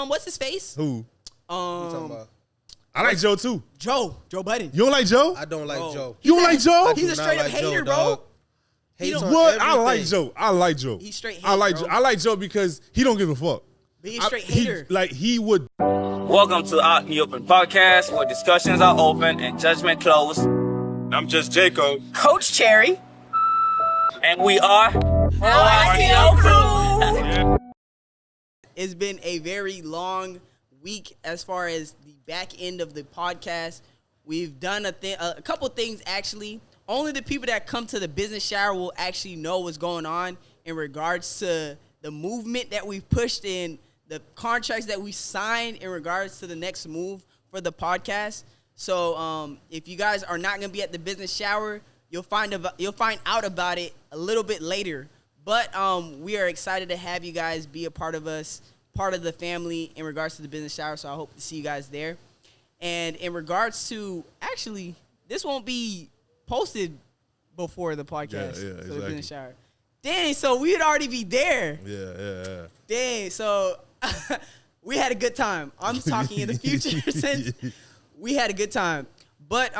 what's his face? Who? What you talking about? I like Joe too. Joe Budden. You don't like Joe? I don't like Joe. You don't like Joe? He's a straight up hater, bro. Hates on What? I everything. like Joe. I like Joe. He's straight I hate, like bro. Joe. I like Joe because he don't give a fuck. But he's a straight hater. He would. Welcome to Out in the Open podcast, where discussions are open and judgment closed. I'm just Jacob. Coach Cherry. And we are OICO Crew. It's been a very long week as far as the back end of the podcast. We've done a couple things, actually. Only the people that come to the business shower will actually know what's going on in regards to the movement that we've pushed in, the contracts that we signed in regards to the next move for the podcast. So if you guys are not going to be at the business shower, you'll find out about it a little bit later. But we are excited to have you guys be a part of us, part of the family in regards to the business shower. So I hope to see you guys there. And in regards to, actually, this won't be posted before the podcast. Yeah, The exactly. business shower. Dang, so we'd already be there. Yeah. Dang, so we had a good time. I'm talking in the future since we had a good time. But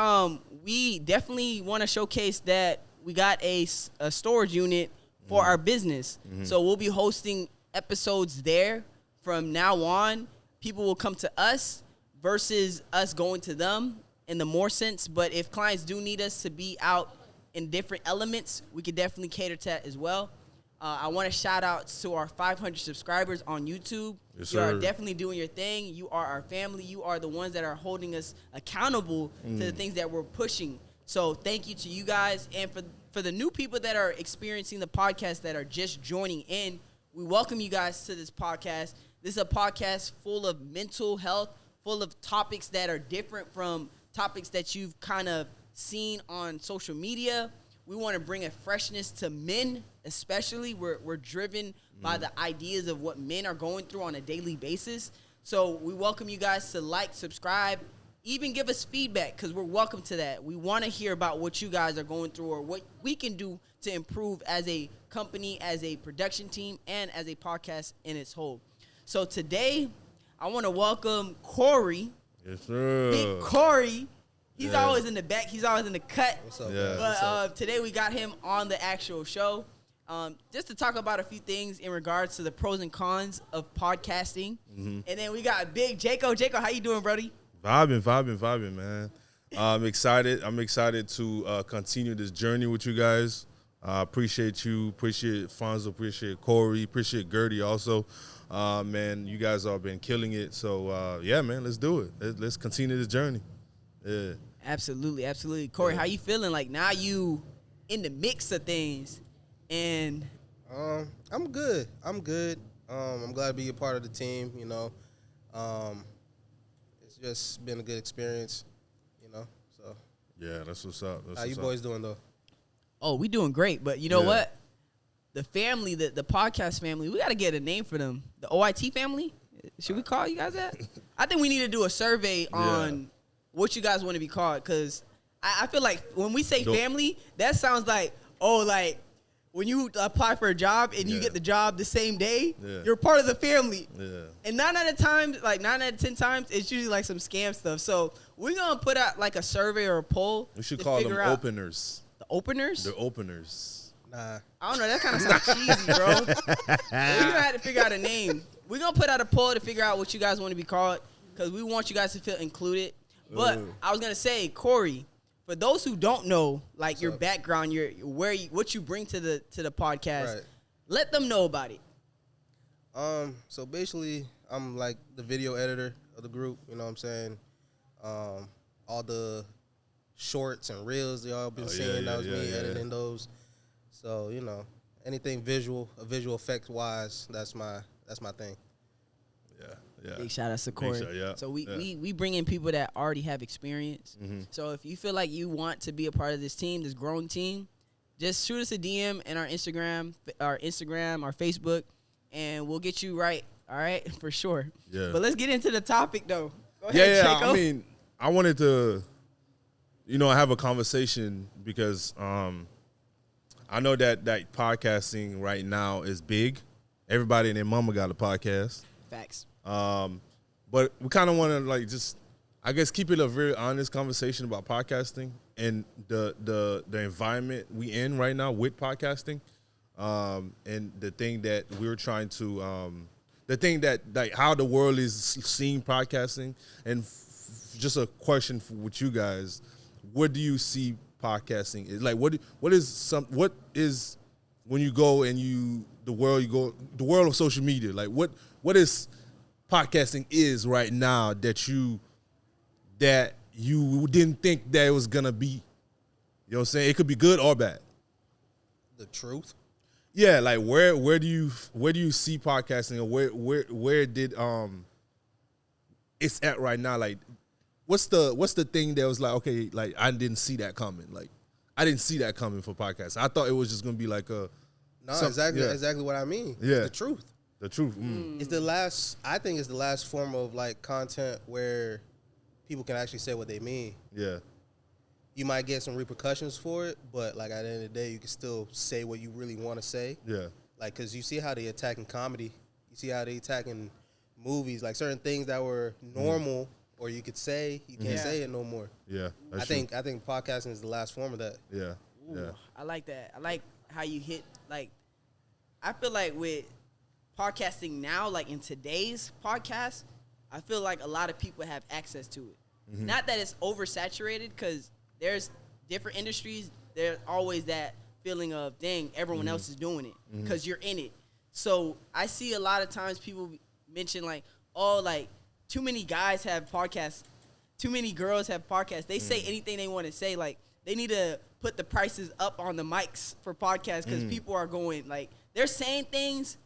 we definitely want to showcase that we got a storage unit for our business. So we'll be hosting episodes there from now on. People will come to us versus us going to them in the more sense. But if clients do need us to be out in different elements, we could definitely cater to that as well. I want to shout out to our 500 subscribers on YouTube. Yes, you are sir. definitely doing your thing. You are our family. You are the ones that are holding us accountable to the things that we're pushing. So thank you to you guys. And for the new people that are experiencing the podcast that are just joining in, we welcome you guys to this podcast. This is a podcast full of mental health, full of topics that are different from topics that you've kind of seen on social media. We want to bring a freshness to men, especially. We're driven by the ideas of what men are going through on a daily basis. So we welcome you guys to like, subscribe, even give us feedback, because we're welcome to that. We want to hear about what you guys are going through or what we can do to improve as a company, as a production team, and as a podcast in its whole. So today, I want to welcome Corey. Yes, sir. Big Corey. He's always in the back. He's always in the cut. What's up? Yeah. But today we got him on the actual show just to talk about a few things in regards to the pros and cons of podcasting. And then we got Big Jacob. Jacob, how you doing, brody? Vibing, man. I'm excited. I'm excited to continue this journey with you guys. Appreciate you. Appreciate Fonzo. Appreciate Corey. Appreciate Gertie also. Man, you guys all been killing it. So, yeah, man, let's do it. Let's continue this journey. Yeah. Absolutely. Corey, how you feeling? Like now you in the mix of things, and I'm good. I'm glad to be a part of the team. You know, it's just been a good experience. You know, so Yeah, that's what's up. how you boys doing though? we doing great. But you know Yeah. what? The family, the podcast family, we got to get a name for them. The OIT family. Should we call you guys that? I think we need to do a survey on what you guys want to be called, because I feel like when we say family, that sounds like, like when you apply for a job and you get the job the same day, you're part of the family. Yeah. And 9 out of 10 times, it's usually like some scam stuff. So we're going to put out like a survey or a poll. We should to call them figure out- openers. The openers? The openers. Nah. I don't know. That kind of sounds cheesy, bro. We're going to have to figure out a name. We're going to put out a poll to figure out what you guys want to be called, because we want you guys to feel included. But I was going to say, Corey, for those who don't know, like your background, what you bring to the podcast, let them know about it. So basically, I'm like the video editor of the group. You know what I'm saying? All the shorts and reels y'all been seeing, that was me editing those. So you know, anything visual effect wise, that's my thing. Yeah. Big shout out to Corey. So we bring in people that already have experience. So if you feel like you want to be a part of this team, this growing team, just shoot us a DM in our Instagram, our Facebook, and we'll get you right. All right, for sure. Yeah. But let's get into the topic though. Go ahead, Jacob. I mean, I wanted to, have a conversation because I know that podcasting right now is big. Everybody and their mama got a podcast. Facts. But we kind of want to like just, I guess, keep it a very honest conversation about podcasting and the environment we in right now with podcasting, and the thing that we're trying to, the thing that like how the world is seeing podcasting, and just a question with you guys: what do you see podcasting is like? What is when you go and the world of social media? Like what is podcasting is right now that you didn't think that it was gonna be? You know what I'm saying? It could be good or bad. The truth. Yeah, like where do you see podcasting, or where did it's at right now? Like what's the thing that was like, okay, like I didn't see that coming. Like I didn't see that coming for podcasts. I thought it was just gonna be like exactly what I mean. Yeah. It's the truth. The truth. Mm. It's the last. I think it's the last form of like content where people can actually say what they mean. Yeah. You might get some repercussions for it, but like at the end of the day, you can still say what you really want to say. Yeah. Like, cause you see how they attacking comedy, you see how they attacking movies, like certain things that were normal, or you could say you can't say it no more. Yeah. I think podcasting is the last form of that. Yeah. Ooh, Yeah. I like that. I like how you hit, like, I feel like with podcasting now, like in today's podcast, I feel like a lot of people have access to it. Mm-hmm. Not that it's oversaturated, because there's different industries. There's always that feeling of, dang, everyone else is doing it because you're in it. So I see a lot of times people mention like, oh, like too many guys have podcasts, too many girls have podcasts. They say anything they want to say. Like they need to put the prices up on the mics for podcasts, because people are going like, they're saying things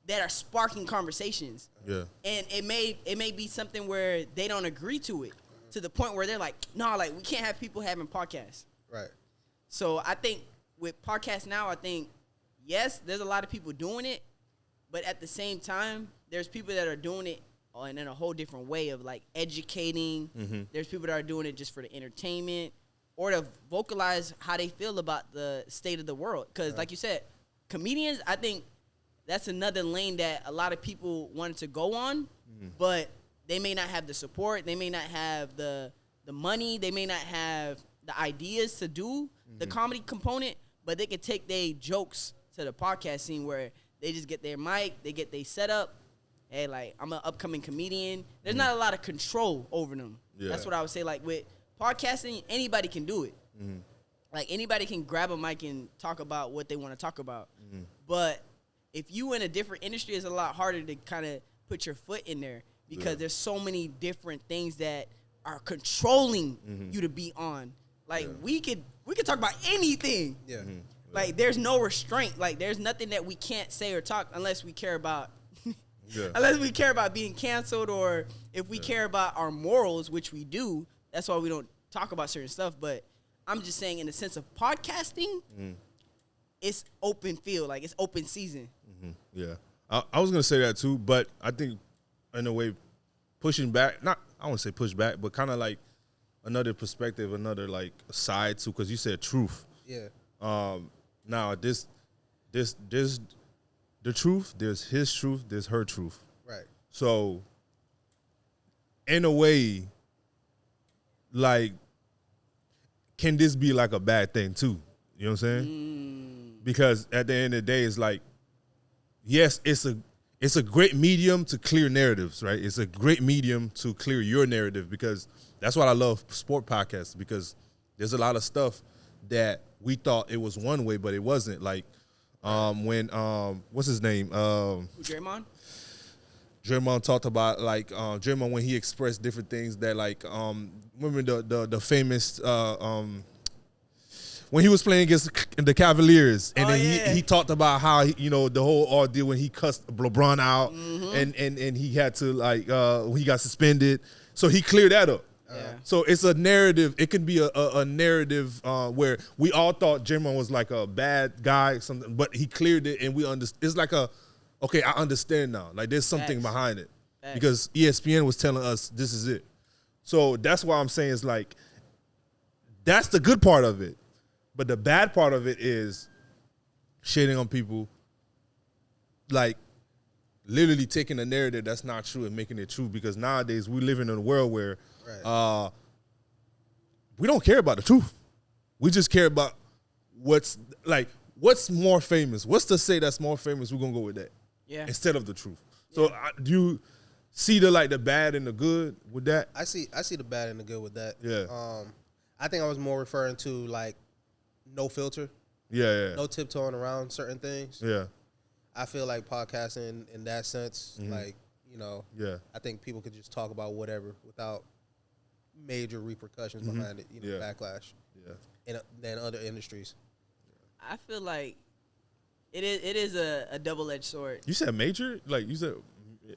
that are sparking conversations. Yeah. And it may be something where they don't agree to it, to the point where they're like, no, like we can't have people having podcasts. Right. So I think with podcasts now, I think, yes, there's a lot of people doing it, but at the same time, there's people that are doing it in a whole different way of like educating. Mm-hmm. There's people that are doing it just for the entertainment or to vocalize how they feel about the state of the world. Because like you said, comedians, I think that's another lane that a lot of people wanted to go on, but they may not have the support. They may not have the money. They may not have the ideas to do the comedy component, but they can take their jokes to the podcast scene where they just get their mic, they get their setup. Hey, like, I'm an upcoming comedian. There's not a lot of control over them. Yeah. That's what I would say. Like, with podcasting, anybody can do it. Like, anybody can grab a mic and talk about what they want to talk about. But if you in a different industry, it's a lot harder to kind of put your foot in there, because there's so many different things that are controlling you to be on. Like we could talk about anything. Yeah. Like there's no restraint. Like there's nothing that we can't say or talk unless we care about unless we care about being canceled, or if we care about our morals, which we do. That's why we don't talk about certain stuff. But I'm just saying, in the sense of podcasting, it's open field, like it's open season. Yeah. I was gonna say that too, but I think in a way, pushing back, I don't want to say push back, but kind of like another perspective, another like side too, because you said truth. Yeah. Now there's the truth, there's his truth, there's her truth. Right. So in a way, like, can this be like a bad thing too? You know what I'm saying? Because at the end of the day, it's like, yes, it's a great medium to clear narratives, right? It's a great medium to clear your narrative, because that's why I love sport podcasts, because there's a lot of stuff that we thought it was one way, but it wasn't. Like when what's his name? Draymond? Draymond talked about like Draymond when he expressed different things that like remember the famous when he was playing against the Cavaliers, and then he talked about how the whole ordeal when he cussed LeBron out, and he had to like he got suspended, so he cleared that up. So it's a narrative. It can be a narrative where we all thought Draymond was like a bad guy, something, but he cleared it, and we understand. It's like okay, I understand now. Like there's something behind it, because ESPN was telling us this is it. So that's why I'm saying it's like that's the good part of it. But the bad part of it is shading on people, like literally taking a narrative that's not true and making it true. Because nowadays we live in a world where we don't care about the truth. We just care about what's more famous. What's to say that's more famous? We're gonna go with that. Yeah. Instead of the truth. So do you see the bad and the good with that? I see the bad and the good with that. Yeah. I think I was more referring to like no filter. Yeah. No tiptoeing around certain things. Yeah. I feel like podcasting in that sense, like, you know, I think people could just talk about whatever without major repercussions behind it, you know, backlash. Yeah. Than other industries. I feel like it is a double-edged sword. You said major? Like you said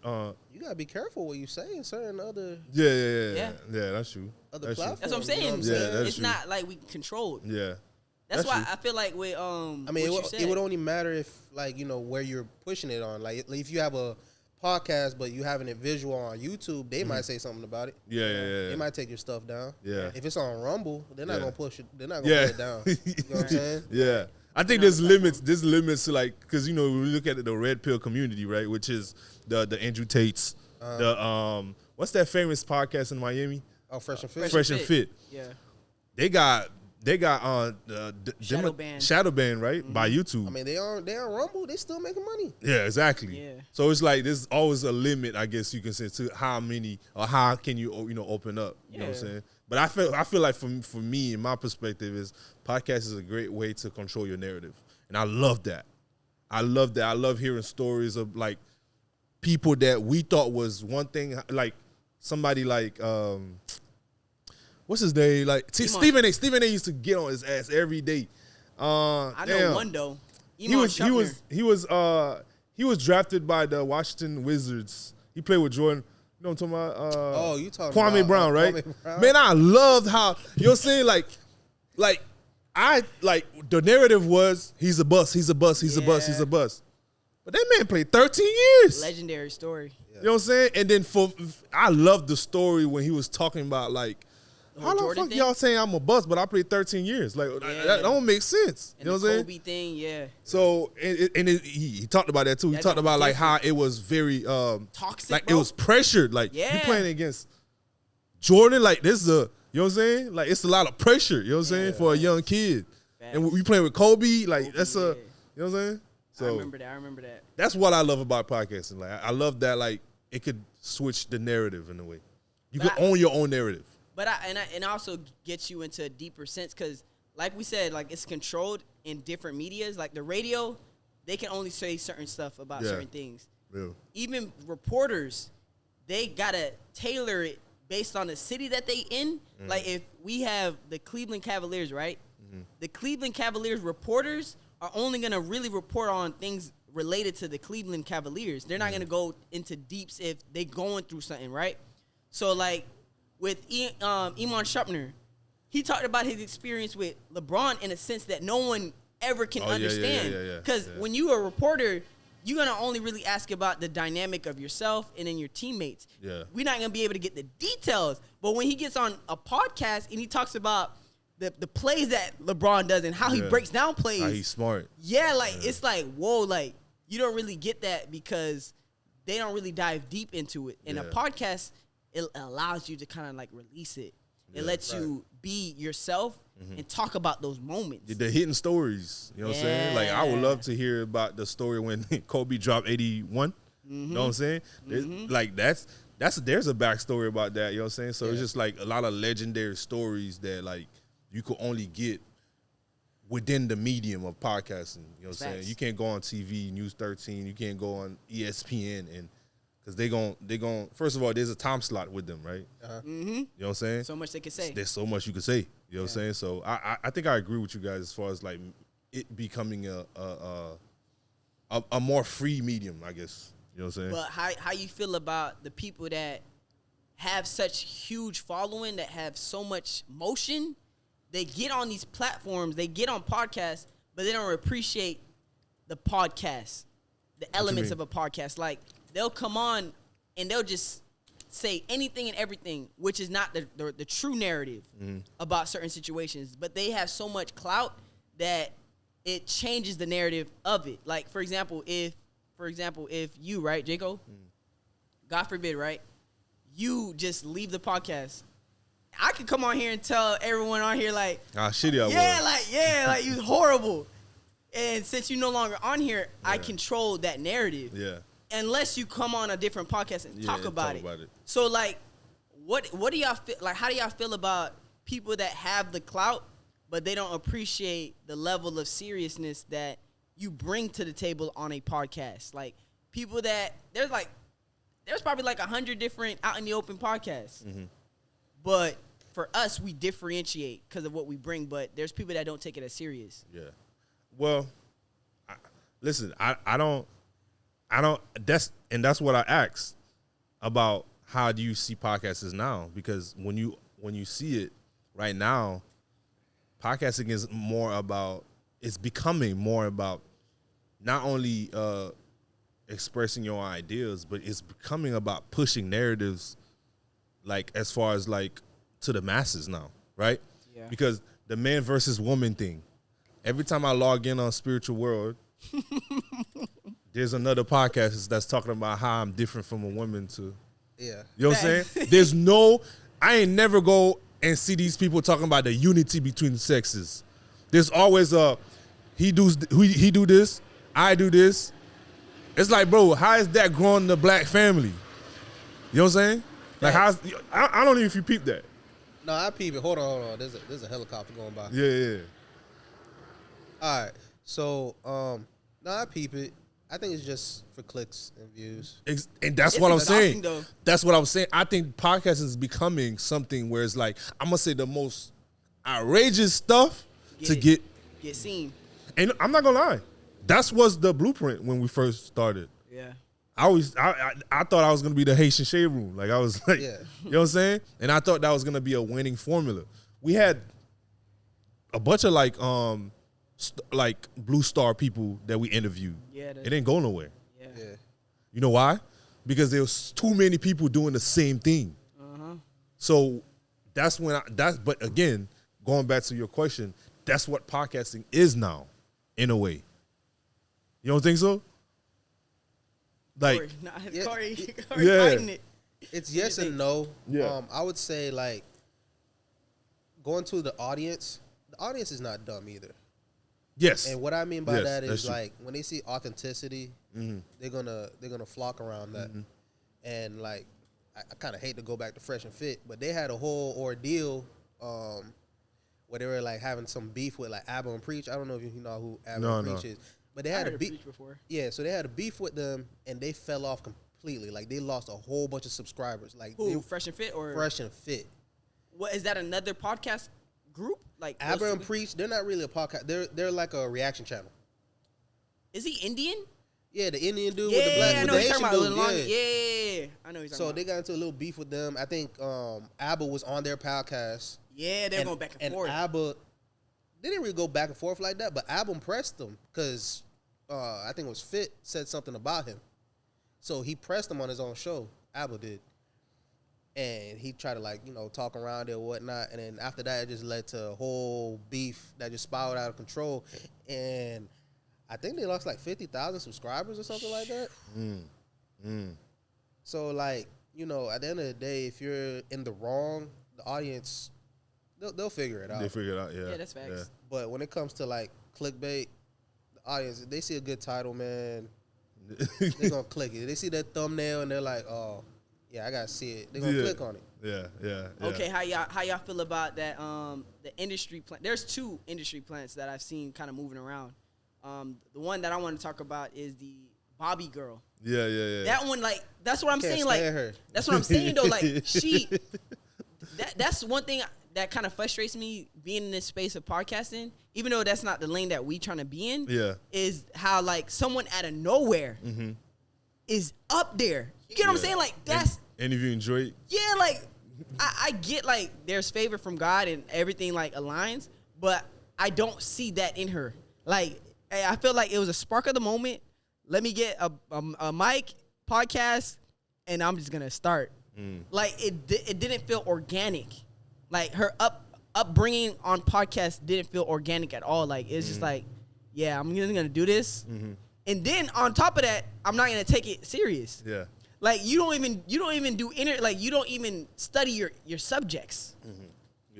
you gotta be careful what you say in certain other Yeah, that's true. Other platforms. That's what I'm saying. You know what I'm saying? It's true. not like we controlled. Yeah. That's why I feel like with I mean, it would only matter if, like, you know, where you're pushing it on. Like, if you have a podcast but you having it visual on YouTube, they might say something about it. Yeah. They might take your stuff down. Yeah. If it's on Rumble, they're not gonna push it. They're not gonna put it down. You know what I'm saying? Yeah. I think there's limits. There's limits to, like, because, you know, we look at the red pill community, right, which is the Andrew Tates, the what's that famous podcast in Miami? Oh, Fresh and Fit. Fresh and Fit. Yeah. They got shadow ban, right, by YouTube. I mean, they on Rumble. They still making money. Yeah, exactly. Yeah. So it's like there's always a limit, I guess you can say, to how many or how can you open up. You know what I'm saying? But I feel like for me, in my perspective, is podcast is a great way to control your narrative, and I love that. I love hearing stories of, like, people that we thought was one thing, like somebody like what's his name? Like Stephen A used to get on his ass every day. I know one though. He was drafted by the Washington Wizards. He played with Jordan. You know what I'm talking about? You talking Kwame about Brown, right? Kwame Brown? Man, I loved how, you know what I'm saying? Like the narrative was he's a bust. But that man played 13 years. Legendary story. You know what I'm saying? And then I love the story when he was talking about, like, how the fuck y'all saying I'm a bust, but I played 13 years? Like, that don't make sense. And you know what I'm saying? Kobe thing, yeah. So, he talked about that too. He talked about, like, how it was very toxic, like, bro. it was pressured. Like, you playing against Jordan, like, this is you know what I'm saying? Like, it's a lot of pressure, you know what I'm saying, for a young kid. Facts. And we playing with Kobe, like, that's you know what I'm saying? So, I remember that. That's what I love about podcasting. Like, I love that, like, it could switch the narrative in a way. You could own your own narrative. But I also get you into a deeper sense, because, like we said, like, it's controlled in different medias. Like the radio, they can only say certain stuff about certain things. Yeah. Even reporters, they gotta tailor it based on the city that they in. Like, if we have the Cleveland Cavaliers, right? The Cleveland Cavaliers reporters are only gonna really report on things related to the Cleveland Cavaliers. They're not gonna go into deeps if they going through something, right? So, like, with Iman Shumpner, he talked about his experience with LeBron in a sense that no one ever can understand. Because when you're a reporter, you're going to only really ask about the dynamic of yourself and then your teammates. Yeah. We're not going to be able to get the details. But when he gets on a podcast and he talks about the plays that LeBron does and how he breaks down plays. How he's smart. Yeah, like, it's like, whoa, like, you don't really get that because they don't really dive deep into it. In a podcast, it allows you to kind of, like, release it. It lets you be yourself and talk about those moments. The hidden stories. You know what I'm saying? Like, I would love to hear about the story when Kobe dropped 81. You know what I'm saying? Like, there's a backstory about that. You know what I'm saying? So it's just, like, a lot of legendary stories that, like, you could only get within the medium of podcasting. You know what I'm saying? You can't go on TV, News 13. You can't go on ESPN and because they gon' first of all, there's a time slot with them, right? You know what I'm saying? So much they can say. There's so much you can say. You know what I'm saying? So I think I agree with you guys as far as, like, it becoming a more free medium, I guess. You know what I'm saying? But how you feel about the people that have such huge following, that have so much motion? They get on these platforms, they get on podcasts, but they don't appreciate the podcast, the elements of a podcast. Like, they'll come on and they'll just say anything and everything, which is not the true narrative about certain situations. But they have so much clout that it changes the narrative of it. Like, for example, if for example, if you, right, Jaco, God forbid, right, you just leave the podcast, I could come on here and tell everyone on here, like, shitty I yeah, like you horrible. And since you're no longer on here, I Yeah. control that narrative. Yeah. Unless you come on a different podcast and talk about it. So, like, what do y'all feel? Like, how do y'all feel about people that have the clout, but they don't appreciate the level of seriousness that you bring to the table on a podcast? Like, people that there's probably like 100 different out in the open podcasts, but for us, we differentiate because of what we bring. But there's people that don't take it as serious. Yeah. Well, listen, I don't. That's what I asked about. How do you see podcasts now? Because when you see it right now, podcasting is more about. It's becoming more about not only expressing your ideas, but it's becoming about pushing narratives, like as far as like to the masses now, right? Yeah. Because the man versus woman thing. Every time I log in on Spiritual World, there's another podcast that's talking about how I'm different from a woman too. Yeah. You know what I'm saying? I ain't never go and see these people talking about the unity between the sexes. There's always he do this, I do this. It's like, bro, how is that growing the black family? You know what I'm saying? Like, I don't even if you peep that. No, I peep it. Hold on. There's a helicopter going by. Yeah. All right. So, no, I peep it. I think it's just for clicks and views. And that's what I'm saying. That's what I was saying. I think podcasting is becoming something where it's like, I'm going to say the most outrageous stuff to get seen. And I'm not going to lie. That was the blueprint when we first started. Yeah. I thought I was going to be the Haitian Shade Room. Like, I was like, Yeah. You know what I'm saying? And I thought that was going to be a winning formula. We had a bunch of like Blue Star people that we interviewed. Yeah, it didn't go nowhere. Yeah. You know why? Because there was too many people doing the same thing. So that's when but again, going back to your question, that's what podcasting is now, in a way. You don't think so? Like, Corey yeah. fighting it. It's yes and no. Yeah. I would say, like, going to the audience is not dumb either. Yes. And what I mean by that is, true. like, when they see authenticity, they're gonna flock around that. And like, I kind of hate to go back to Fresh and Fit, but they had a whole ordeal where they were like having some beef with like Abba and Preach. I don't know if you know who Abba and Preach is, but they had a beef before. Yeah, so they had a beef with them, and they fell off completely. Like, they lost a whole bunch of subscribers. Like, Who, Fresh and Fit or Fresh and Fit? What is that? Another podcast group? Like Abba and Preach, they're not really a podcast. They're like a reaction channel. Is he Indian? Yeah, the Indian dude Yeah, with the black, I with know the he's Haitian talking dude. about. Yeah. Yeah, I know he's talking So about. they got into a little beef with them. I think Abba was on their podcast. Yeah, they're going back and forth. And Abba, they didn't really go back and forth like that, but Abba pressed them because I think it was Fit said something about him. So he pressed him on his own show. Abba did. And he tried to, like, you know, talk around it or whatnot. And then after that, it just led to a whole beef that just spiraled out of control. And I think they lost like 50,000 subscribers or something like that. So, like, you know, at the end of the day, if you're in the wrong, the audience, they'll figure it out. They figure it out, yeah. Yeah, that's facts. Yeah. But when it comes to, like, clickbait, the audience, if they see a good title, man, they're going to click it. They see that thumbnail and they're like, oh, yeah, I got to see it. They're going to click on it. Yeah. Okay, how y'all feel about that? The industry plant. There's two industry plants that I've seen kind of moving around. The one that I want to talk about is the Bobby girl. Yeah. That one, like, that's what I'm Can't saying. Like, stand her. that's what I'm saying though. Like, that's one thing that kind of frustrates me being in this space of podcasting, even though that's not the lane that we trying to be in. Yeah. Is how, like, someone out of nowhere is up there. You get what I'm saying? Like, that's. And if you enjoy it. Yeah, like, I get, like, there's favor from God and everything, like, aligns, but I don't see that in her. Like, I feel like it was a spark of the moment. Let me get a mic, podcast, and I'm just going to start. Like, it didn't feel organic. Like, her upbringing on podcast didn't feel organic at all. Like, it's just like, yeah, I'm just going to do this. And then on top of that, I'm not gonna take it serious. Yeah. Like you don't even do you don't even study your subjects. Mm-hmm.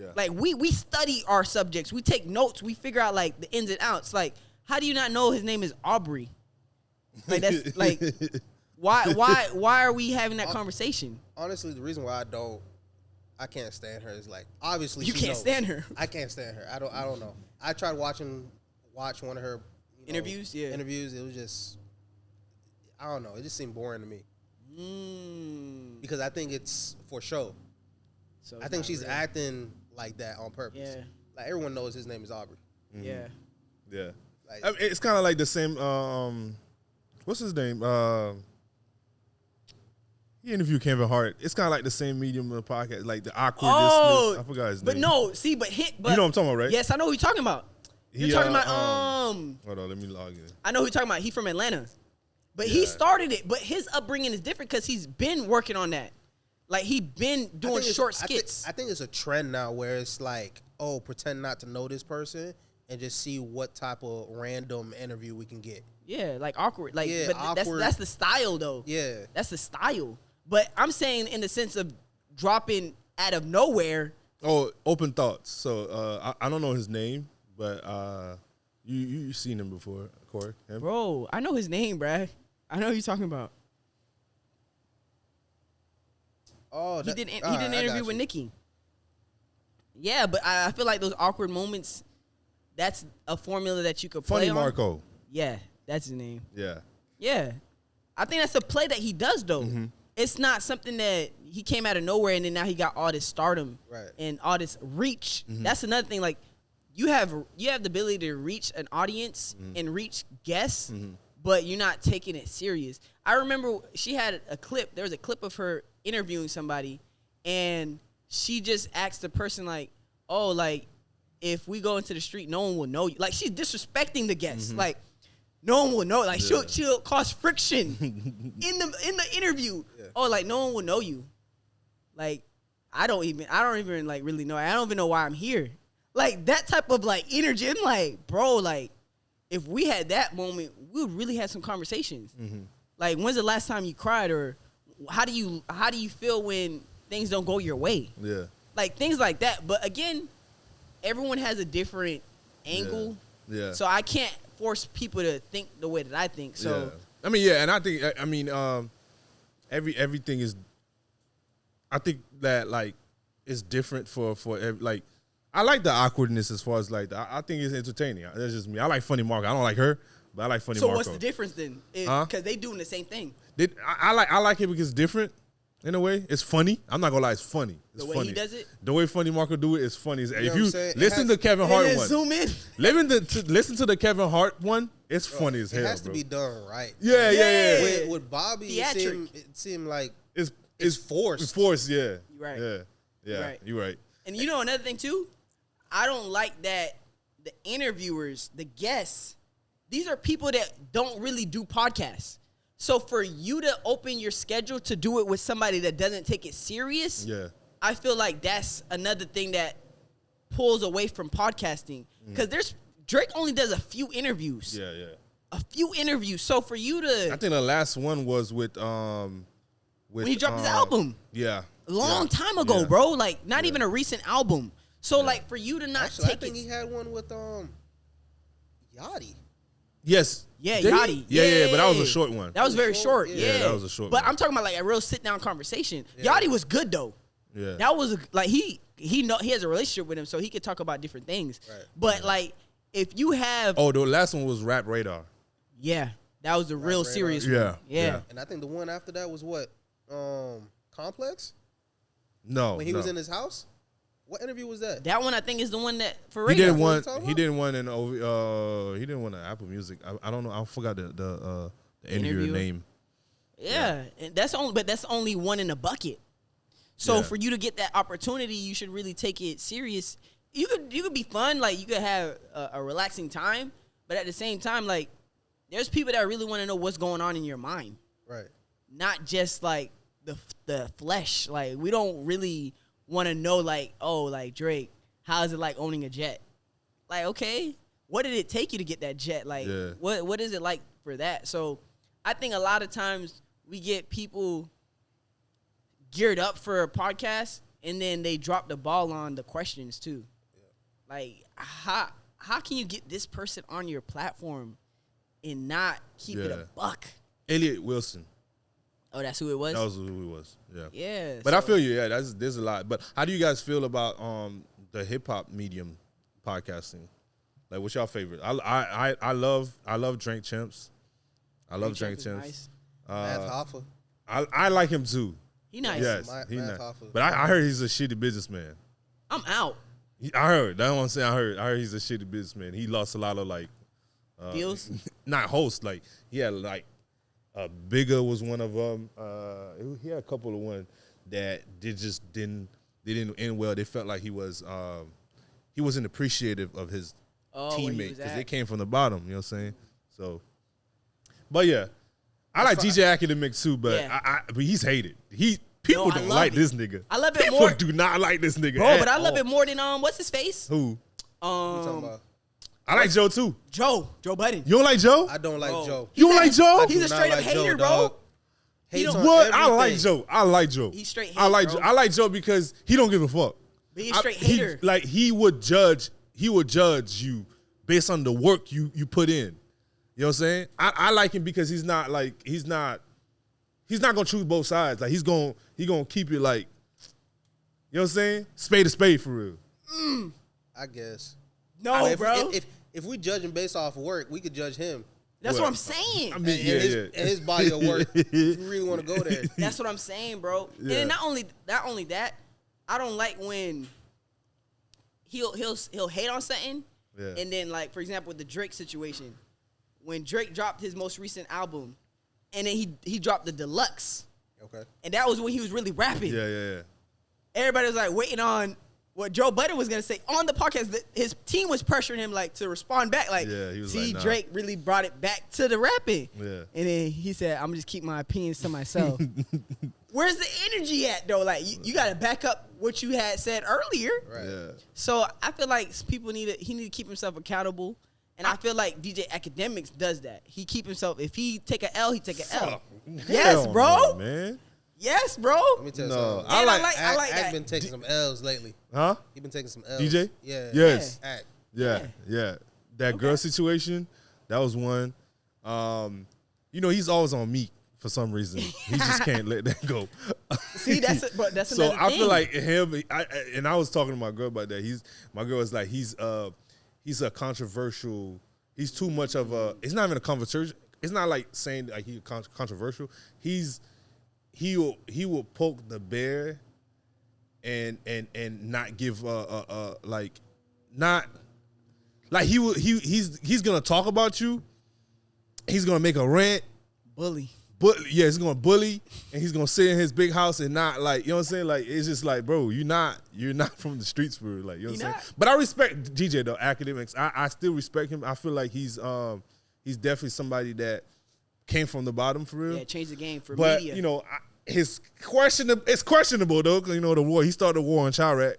Yeah. Like we study our subjects. We take notes. We figure out like the ins and outs. Like, how do you not know his name is Aubrey? Like that's like why are we having that conversation? Honestly, the reason why I can't stand her is like obviously You can't stand her. I can't stand her. I don't know. I tried watch one of her Interviews. Yeah. interviews. It was just I don't know. It just seemed boring to me because I think it's for show. So I think she's acting like that on purpose. Yeah. Like everyone knows his name is Aubrey. Yeah. Yeah. Like I mean, it's kind of like the same. What's his name? He interviewed Kevin Hart. It's kind of like the same medium of the podcast, like the awkwardness. Oh, I forgot his name. But no, see, but you know what I'm talking about, right? Yes, I know who you're talking about. You're He, talking about Hold on, let me log in. I know who you're talking about. He from Atlanta, but he Yeah. started it. But his upbringing is different because he's been working on that. Like he been doing short skits. I think it's a trend now where it's like, oh, pretend not to know this person and just see what type of random interview we can get. Yeah, like awkward. Like, Yeah, but awkward. that's the style though. Yeah. That's the style. But I'm saying in the sense of dropping out of nowhere. Oh, Open Thoughts. So I don't know his name, but you seen him before, Corey? Him? Bro, I know his name, bruh. I know who you're talking about. Oh, He did an interview with Nicki. Yeah, but I feel like those awkward moments, that's a formula that you could play Funny on. Marco. Yeah, that's his name. Yeah. Yeah. I think that's a play that he does, though. Mm-hmm. It's not something that he came out of nowhere and then now he got all this stardom and all this reach. Mm-hmm. That's another thing. Like, you have the ability to reach an audience and reach guests, but you're not taking it serious. I remember she had a clip. There was a clip of her interviewing somebody, and she just asked the person, like, oh, like, if we go into the street, no one will know you. Like, she's disrespecting the guests. Like, no one will know. Like, she'll cause friction in the interview. Yeah. Oh, like, no one will know you. Like, I don't even like really know. I don't even know why I'm here. Like, that type of like energy. I'm like, bro, like, if we had that moment, we would really have some conversations. Like, when's the last time you cried, or how do you feel when things don't go your way? Yeah. Like, things like that. But again, everyone has a different angle. Yeah. So I can't force people to think the way that I think. So I mean, yeah, and I think everything is. I think that like it's different for like. I like the awkwardness as far as like I think it's entertaining. That's just me. I like Funny Marco. I don't like her, but I like Funny Marco. So what's the difference then? Because they doing the same thing. I like it because it's different in a way. It's funny. I'm not gonna lie, it's funny. It's The way funny. he does it? The way Funny Marco do it is funny. If what you I'm saying? listen to Kevin Hart And then one, zoom in. listen to the Kevin Hart one, it's funny as hell. It has to bro. be done right. Yeah. With Bobby, it seemed like It's forced. It's forced, yeah. Right. Yeah. Right. You're right. And you know another thing too? I don't like that the interviewers, the guests, these are people that don't really do podcasts. So for you to open your schedule to do it with somebody that doesn't take it serious, I feel like that's another thing that pulls away from podcasting. Because Drake only does a few interviews. Yeah. A few interviews. So for you to I think the last one was with when he dropped his album. Yeah. A long time ago, bro. Like not even a recent album. So like for you to not Actually, take I think it. he had one with Yachty. Yes. Yeah, Did Yachty. he? Yeah, but that was a short one. That was very short. Yeah, that was a short But one. I'm talking about like a real sit down conversation. Yachty was good though. Yeah. That was like he has a relationship with him, so he could talk about different things. Right. But like if you have Oh, the last one was Rap Radar. that was a real Radar. serious Yeah, one. Yeah. And I think the one after that was what? Complex? No. When he was in his house? What interview was that? That one I think is the one that for He radio. did one. talking He about? did one in he did one on Apple Music. I don't know. I forgot the interviewer Interviewer? name. Yeah. And that's only one in a bucket. So Yeah. for you to get that opportunity, you should really take it serious. You could be fun, like you could have a relaxing time, but at the same time, like there's people that really want to know what's going on in your mind, Right. not just like the flesh. Like we don't really want to know, like, oh, like Drake, how is it like owning a jet? Like, okay, what did it take you to get that jet? Like, Yeah. what is it like for that. So I think a lot of times we get people geared up for a podcast and then they drop the ball on the questions too. Yeah. Like how can you get this person on your platform and not keep it a buck? Elliot Wilson. Oh, that's who it was? That was who it was. Yeah. Yeah. But I feel you. Yeah, there's a lot. But how do you guys feel about the hip hop medium podcasting? Like, what's your favorite? I love Drink Champs. I love Drink Champs. Math Hoffa. I like him too. He nice. Yes, he Math nice. Hoffa. But I heard he's a shitty businessman. I'm out. I heard. That's what I'm saying. I heard he's a shitty businessman. He lost a lot of like deals. Not hosts. Like he had like Bigger was one of them. He had a couple of one that didn't end well. They felt like he wasn't appreciative of his teammate because they came from the bottom. You know what I'm saying? So, but yeah, I like DJ Academic too, but but he's hated. People don't like this nigga. I love it People more. do not like this nigga, bro. But I love it more than what's his face? Who? I like Joe too. Joe Budden. You don't like Joe? I don't like Joe. You don't like Joe? He's a straight up hater, bro. What? I like Joe. I like Joe. He's straight hater, I like bro. Joe. I like Joe because he don't give a fuck. But he's straight hater. He would judge you based on the work you put in. You know what I'm saying? I like him because he's not gonna choose both sides. Like he gonna keep it like, you know what I'm saying? Spade to spade for real. I guess. No, bro. If we judge him based off of work, we could judge him. That's what I'm saying. I mean, and his body of work. If you really want to go there. That's what I'm saying, bro. Yeah. And not only that, I don't like when he'll hate on something, and then like for example with the Drake situation, when Drake dropped his most recent album, and then he dropped the deluxe. Okay. And that was when he was really rapping. Yeah. Everybody was like waiting on what Joe Budden was gonna say on the podcast. His team was pressuring him like to respond back. Like, he was see, like, nah. Drake really brought it back to the rapping. Yeah. And then he said, "I'm just keep my opinions to myself." Where's the energy at though? Like, you got to back up what you had said earlier. Right. Yeah. So I feel like he need to keep himself accountable. And I feel like DJ Academics does that. He keep himself. If he take an L, he take an L. Yes, bro. No, man. Yes, bro. Let me tell you something. I like that. I've been taking some L's lately. Huh? He been taking some L's. DJ? Yeah. Yes. Act. Yeah. That girl situation, that was one. He's always on meat for some reason. He just can't let that go. See, that's another so thing. I feel like him. I was talking to my girl about that. My girl was like, he's a controversial. He's too much of a. It's not even a conversation. It's not like saying like he's controversial. He will poke the bear, and not give he's gonna talk about you. He's gonna make a rant. Bully. But yeah, he's gonna bully, and he's gonna sit in his big house and not like, you know what I'm saying? Like, it's just like, bro, you're not from the streets for real. Like, you know what I'm saying? But I respect DJ though, Academics. I still respect him. I feel like he's definitely somebody that came from the bottom for real. Yeah, changed the game for But media. it's questionable though, because the war. He started the war in Chirac.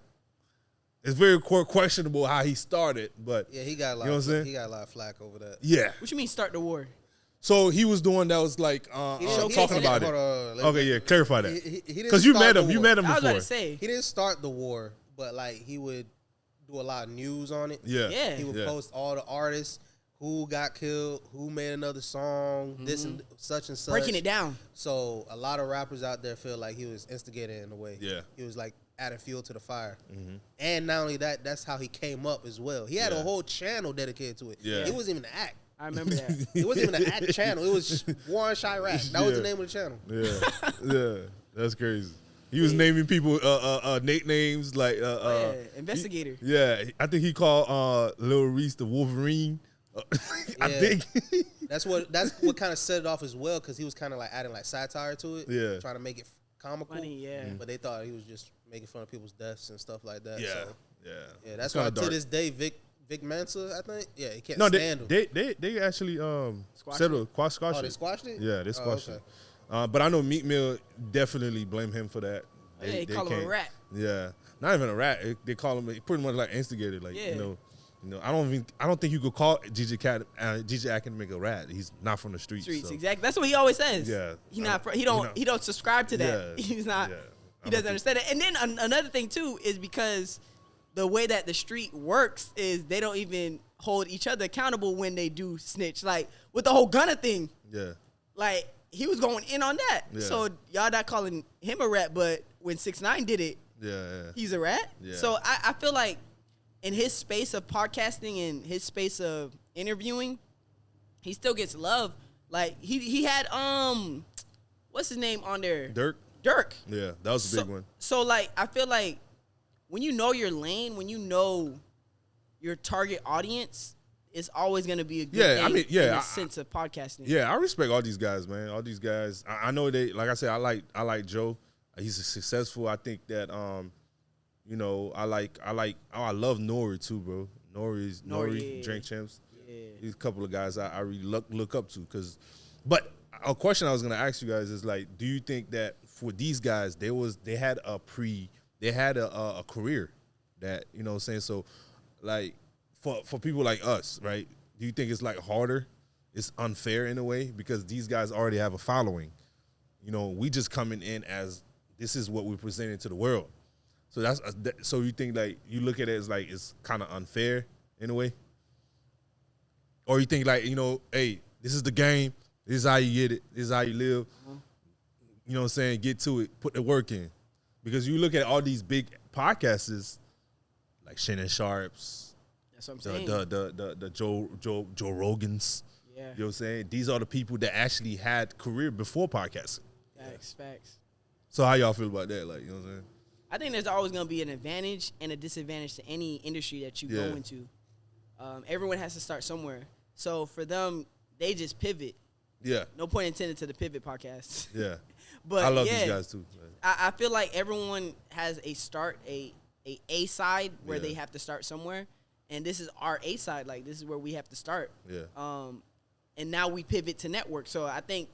It's very questionable how he started, but yeah, he got a lot. You know what I'm saying? He got a lot of flack over that. Yeah. What you mean start the war? So he was doing that was like talking about it. Okay, yeah, clarify that. Because you met him. You met him before. I was about to say. He didn't start the war, but like he would do a lot of news on it. Yeah. He would post all the artists who got killed, who made another song, this and such and such. Breaking it down. So a lot of rappers out there feel like he was instigating in a way. Yeah. He was like adding fuel to the fire. Mm-hmm. And not only that, that's how he came up as well. He had a whole channel dedicated to it. Yeah. It wasn't even an act. I remember that. It wasn't even an act channel. It was Warren Chirac. That was the name of the channel. Yeah, that's crazy. He was naming people nicknames like investigator. I think he called Lil Reese the Wolverine. I think that's what kind of set it off as well, because he was kind of like adding like satire to it, trying to make it comical. Funny, But they thought he was just making fun of people's deaths and stuff like that. Yeah, so, yeah. That's why to this day, Vic Mensa, I think, he can't stand him. They actually settled squashed Oh, it. they squashed it? Yeah, they squashed okay. it. But I know Meek Mill definitely blame him for that. They call him a rat. Yeah, not even a rat. They call him pretty much like instigator. Like You know, I don't think you could call DJ Academic a rat. He's not from the streets. So. Exactly. That's what he always says. Yeah. He don't subscribe to that. Yeah. He's not. Yeah. He doesn't understand it. And then another thing too is because the way that the street works is they don't even hold each other accountable when they do snitch. Like with the whole Gunna thing. Yeah. Like he was going in on that. Yeah. So y'all not calling him a rat, but when 6ix9ine did it, he's a rat. Yeah. So I feel like in his space of podcasting and his space of interviewing, he still gets love. Like he had what's his name on there? Dirk. Yeah, that was a big one. So like I feel like when you know your lane, when you know your target audience, it's always gonna be a good thing. I mean, in the sense of podcasting. Yeah, I respect all these guys, man. All these guys. I know they, like I said, I like Joe. He's successful. I think that you know, I love Nori too, bro. Nori, Drink Champs. Yeah. These couple of guys I really look up to. But a question I was gonna ask you guys is like, do you think that for these guys they had a career that, you know what I'm saying? So like for people like us, right? Do you think it's like harder? It's unfair in a way because these guys already have a following. You know, we just coming in as this is what we're presenting to the world. So so you think like you look at it as like it's kind of unfair in a way, or you think like, you know, hey, this is the game. This is how you get it. This is how you live. You know what I'm saying? Get to it. Put the work in. Because you look at all these big podcasters, like Shannon Sharps. That's what I'm saying. The Joe Rogans. Yeah. You know what I'm saying? These are the people that actually had career before podcasting. Facts. So how y'all feel about that? Like, you know what I'm saying? I think there's always going to be an advantage and a disadvantage to any industry that you go into. Everyone has to start somewhere. So for them, they just pivot. Yeah. No point intended to the Pivot podcast. Yeah. But I love these guys too. I feel like everyone has a start, a side where they have to start somewhere. And this is our A side. Like, this is where we have to start. Yeah. And now we pivot to network. So I think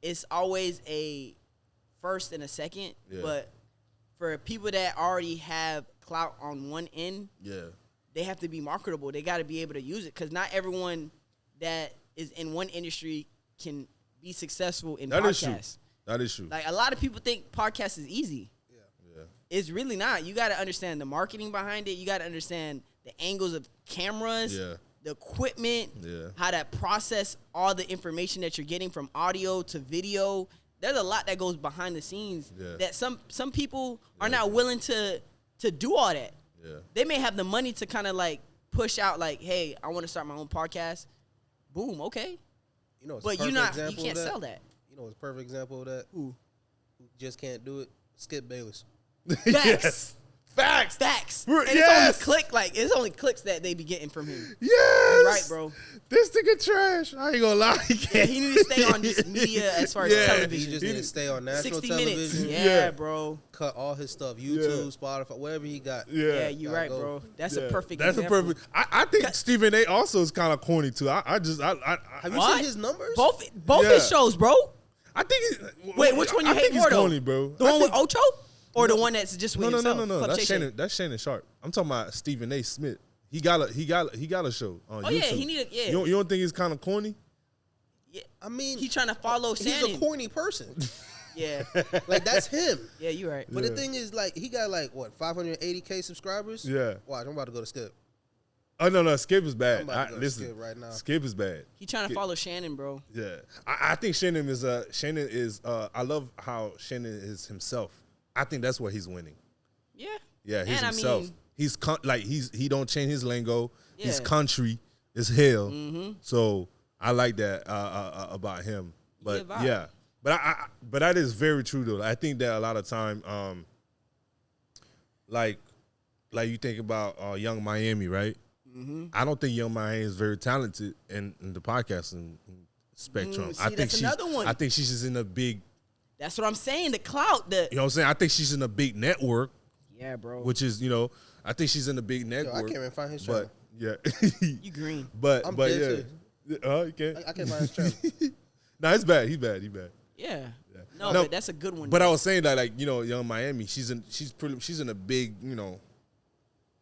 it's always a first and a second. Yeah. But for people that already have clout on one end, they have to be marketable. They got to be able to use it because not everyone that is in one industry can be successful in podcasts. That is true. Like, a lot of people think podcast is easy. Yeah. It's really not. You got to understand the marketing behind it. You got to understand the angles of cameras, the equipment, how to process all the information that you're getting from audio to video. There's a lot that goes behind the scenes that some people are not willing to do all that. Yeah. They may have the money to kind of like push out like, hey, I want to start my own podcast. Boom, okay. You know, but you can't sell that. You know, it's a perfect example of that. Who just can't do it? Skip Bayless. Facts. Facts. And it's only clicks that they be getting from him. Yes. You're right, bro. This nigga trash. I ain't gonna lie. He need to stay on this media as far as television. He just need to stay on national 60 television. minutes. Yeah, bro. Cut all his stuff. YouTube, Spotify, whatever he got. Yeah, you're right, bro. That's a perfect example. That's a perfect. I think Stephen A. also is kind of corny too. Have you seen his numbers? Both his shows, bro. I think. Wait, which one you hate more though? Corny, bro. The one with Ocho? Or the one that's just with himself? No. That's Shannon Sharp. I'm talking about Stephen A. Smith. He got a show on YouTube. Yeah, he need a You don't think it's kind of corny? Yeah, I mean, he's trying to follow Shannon. He's a corny person. Yeah, like that's him. Yeah, you're right. But the thing is, like, he got like what 580K subscribers. Yeah. Watch, I'm about to go to Skip. Oh no, Skip is bad. I'm about to go to Skip right now. Skip is bad. He trying to follow Shannon, bro. Yeah, I think Shannon is. I love how Shannon is himself. I think that's where he's winning. Yeah, he's himself. He don't change his lingo. Yeah. He's country as hell. Mm-hmm. So I like that about him. But but that is very true though. I think that a lot of time, like you think about Young Miami, right? Mm-hmm. I don't think Young Miami is very talented in the podcasting spectrum. I think that's another one. I think she's just in a big. That's what I'm saying. The clout. You know what I'm saying? I think she's in a big network. Yeah, bro. Which is, I think she's in a big network. Yo, I can't even find his channel. Yeah. You green. But I'm yeah. dead You can't. I can't find his channel. No, it's bad. He's bad. Yeah. No, but that's a good one. But I was saying that, like, Young Miami, she's in a big,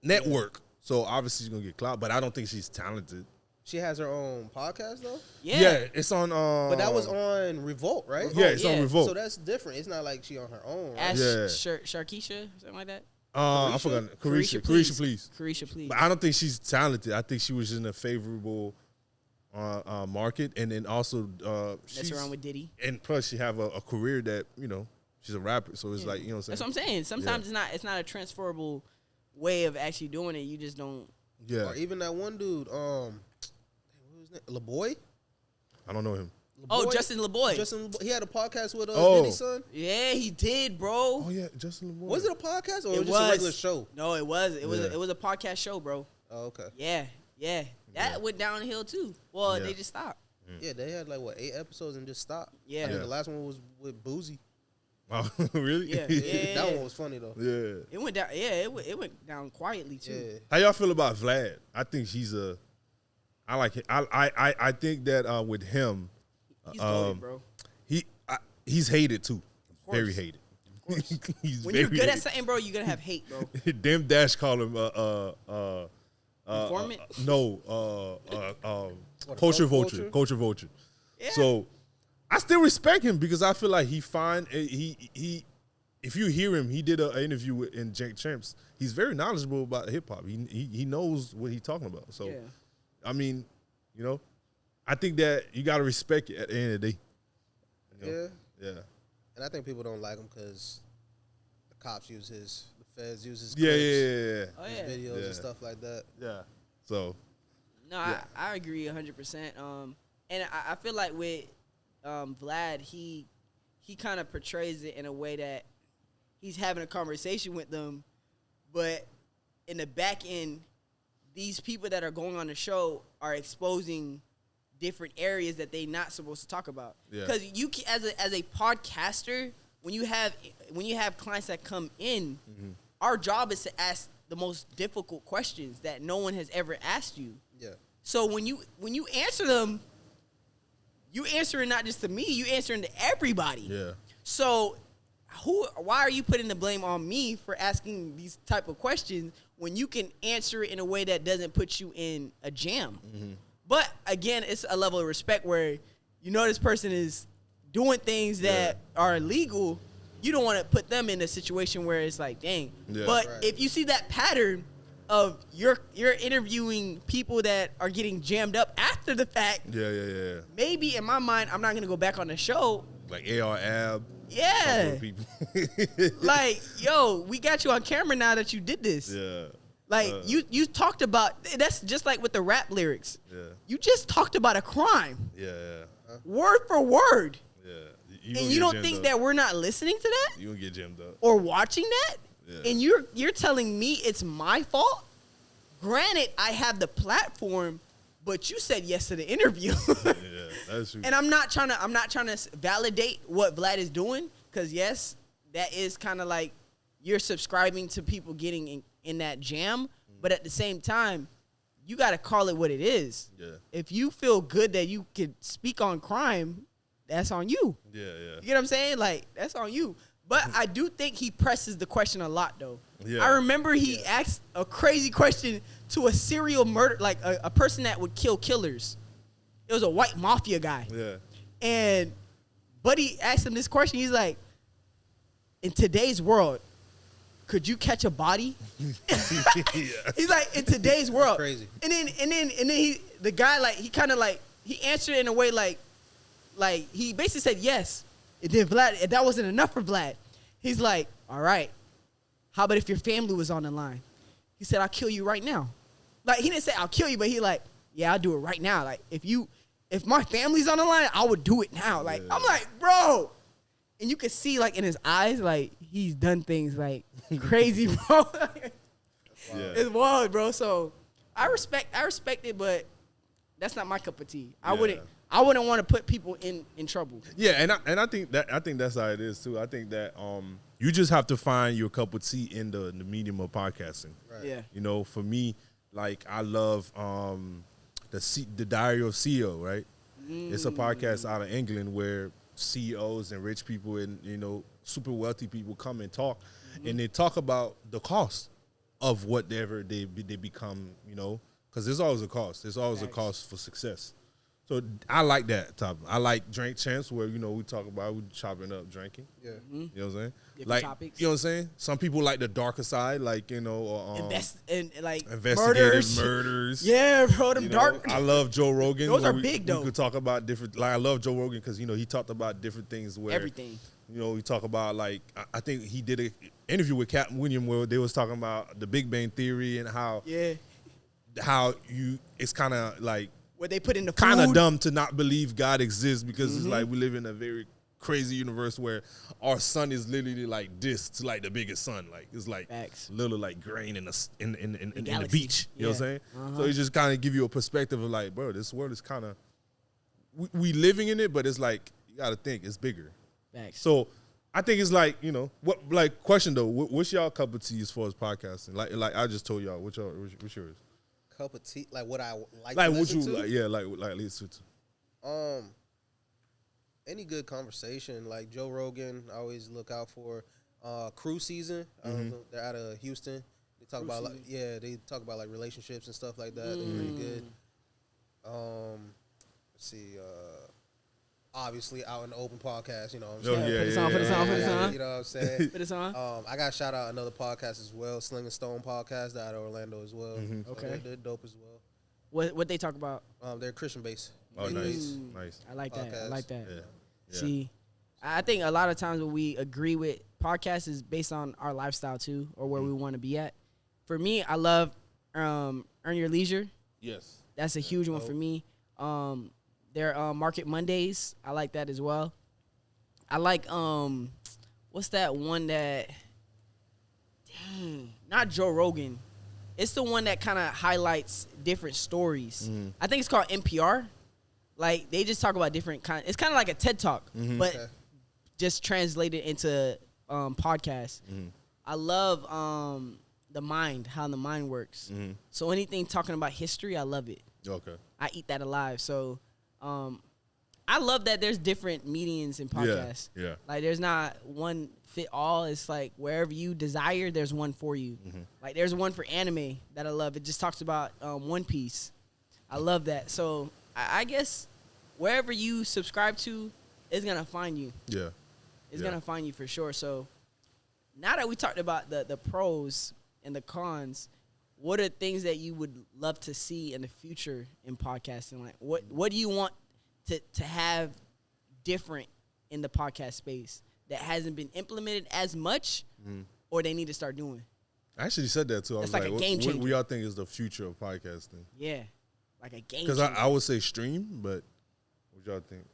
network. So obviously she's gonna get clout, but I don't think she's talented. She has her own podcast though. Yeah. It's on. But that was on Revolt, right? Yeah, it's on Revolt. So that's different. It's not like she on her own. Right? Ask Yeah. Sharkeisha, something like that. I forgot. Carisha, please. Carisha, please. But I don't think she's talented. I think she was in a favorable market, and then also Mess around with Diddy. And plus, she have a career that she's a rapper, so it's like what I'm saying. That's what I'm saying. Sometimes it's not a transferable way of actually doing it. You just don't. Yeah. Or even that one dude, what was his name? LaBoy? I don't know him. Oh, Justin LeBoy. Justin LeBoy. He had a podcast with Oh. Diddy's son. Yeah, he did, bro. Oh yeah, Justin LeBoy. Was it a podcast or It was it just a regular show? No, it was. It was. Yeah. It was a podcast show, bro. Oh, okay. Yeah. That went downhill too. Well, they just stopped. Yeah, they had like 8 episodes and just stopped. Yeah. I think the last one was with Boozy. Oh, really? Yeah. That one was funny though. Yeah. It went down. Yeah, it went down quietly too. Yeah. How y'all feel about Vlad? I think I like it. I think that with him, He's goated, bro. he's hated too. course. Very hated. He's When very you're good hated. at something, bro, you're gonna have hate, bro. Damn Dash call him Informant? culture culture? vulture. Culture vulture. Yeah. So I still respect him because I feel like he if you hear him, he did an interview in Jank Champs. He's very knowledgeable about hip hop. He knows what he's talking about. So Yeah. I mean, I think that you gotta respect it at the end of the day. Yeah. Yeah. And I think people don't like him because the cops use the feds use his Yeah, clips, yeah. Oh his yeah. videos Yeah. and stuff like that. Yeah. So No, I agree 100%. And I feel like with Vlad, he kind of portrays it in a way that he's having a conversation with them, but in the back end, these people that are going on the show are exposing different areas that they're not supposed to talk about. Yeah. Because you as a podcaster, when you have clients that come in, our job is to ask the most difficult questions that no one has ever asked you. Yeah. So when you answer them, you answering not just to me, you answering to everybody. yeah. So why are you putting the blame on me for asking these type of questions when you can answer it in a way that doesn't put you in a jam? But again, it's a level of respect where this person is doing things that are illegal. You don't want to put them in a situation where it's like, dang. Yeah. But Right. if you see that pattern of you're interviewing people that are getting jammed up after the fact, Yeah. maybe in my mind, I'm not going to go back on the show. Like AR Ab. Yeah. People. Like, yo, we got you on camera now that you did this. Yeah. Like, you talked about, that's just like with the rap lyrics. Yeah. You just talked about a crime, Yeah. word for word. Yeah. And you don't think that we're not listening to that you gonna get jammed up? or watching that? Yeah. And you're telling me it's my fault? Granted, I have the platform, but you said yes to the interview. Yeah, that's true. And I'm not trying to validate what Vlad is doing, because yes, that is kind of like you're subscribing to people getting in that jam, but at the same time, you got to call it what it is. Yeah. If you feel good that you could speak on crime, that's on you. Yeah. You get what I'm saying? Like, that's on you. But I do think he presses the question a lot, though. Yeah. I remember he asked a crazy question to a serial murder, like a person that would kill killers. It was a white mafia guy. Yeah. And Buddy asked him this question. He's like, in today's world, could you catch a body? He's like, in today's world. Crazy. And then the guy, like, he answered it in a way like he basically said yes. And then Vlad, that wasn't enough for Vlad. He's like, all right, how about if your family was on the line? He said, I'll kill you right now. Like, he didn't say I'll kill you, but he like, yeah, I'll do it right now. Like, if my family's on the line, I would do it now. Like, I'm like, bro. And you can see, like, in his eyes, like, he's done things, like, crazy, bro. It's wild, bro. So I respect it, but that's not my cup of tea. I wouldn't want to put people in trouble. Yeah, and I think that's how it is too. I think that you just have to find your cup of tea in the medium of podcasting. Right. Yeah. For me, like, I love the Diary of CEO, right? It's a podcast out of England where CEOs and rich people and super wealthy people come and talk, and they talk about the cost of whatever they become, because there's always a cost. There's always a cost for success. So I like that topic. I like Drink Champs where, we talk about, we chopping up drinking. Yeah. Mm-hmm. You know what I'm saying? Different topics. You know what I'm saying? Some people like the darker side, like, investigative murders. Yeah, bro, them dark. I love Joe Rogan. Those are big, though. We could talk about different, I love Joe Rogan because, he talked about different things where. Everything. We talk about, like, I think he did an interview with Captain William where they was talking about the Big Bang Theory and how it's kind of like, what they put in the food. Kind of dumb to not believe God exists because it's like we live in a very crazy universe where our sun is literally like this to like the biggest sun. Like it's like little like grain in the beach. You know what I'm saying? So it just kind of give you a perspective of like, bro, this world is kind of we living in it, but it's like you got to think it's bigger. Facts. So I think it's like what like question though. What's y'all cup of tea as far as podcasting? Like I just told y'all. What's yours? Cup of tea, like what I like. Like to what you to? like? Yeah, like listen to. Any good conversation, like Joe Rogan, I always look out for. Crew Season, they're out of Houston. They talk about they talk about like relationships and stuff like that. They're pretty good. Let's see. Obviously, out in the open podcast, you know what I'm saying? Put it on. You know what I'm saying? Put it on. I got to shout out another podcast as well, Sling and Stone podcast out of Orlando as well. So Okay. they're dope as well. What they talk about? They're Christian based. Oh, nice. I like that. Podcast. I like that. Yeah. See, I think a lot of times when we agree with podcasts is based on our lifestyle too, or where we want to be at. For me, I love Earn Your Leisure. Yes. That's a huge one for me. Their Market Mondays, I like that as well. I like what's that one that? Dang, not Joe Rogan. It's the one that kind of highlights different stories. I think it's called NPR. Like they just talk about different kind. It's kind of like a TED Talk, but just translated into podcasts. I love the mind, how the mind works. So anything talking about history, I love it. Okay. I eat that alive. So I love that there's different mediums in podcasts. Yeah. Like there's not one fit all. It's like wherever you desire, there's one for you. Like there's one for anime that I love. It just talks about One Piece. I love that. So I guess wherever you subscribe to, it's gonna find you. Yeah. It's gonna find you for sure. So now that we talked about the pros and the cons, what are things that you would love to see in the future in podcasting? Like what do you want to have different in the podcast space that hasn't been implemented as much or they need to start doing? I actually said that too. I It's was like a what, game changer. what y'all think is the future of podcasting? Yeah. Like a game Because changer. I would say stream, but what y'all think?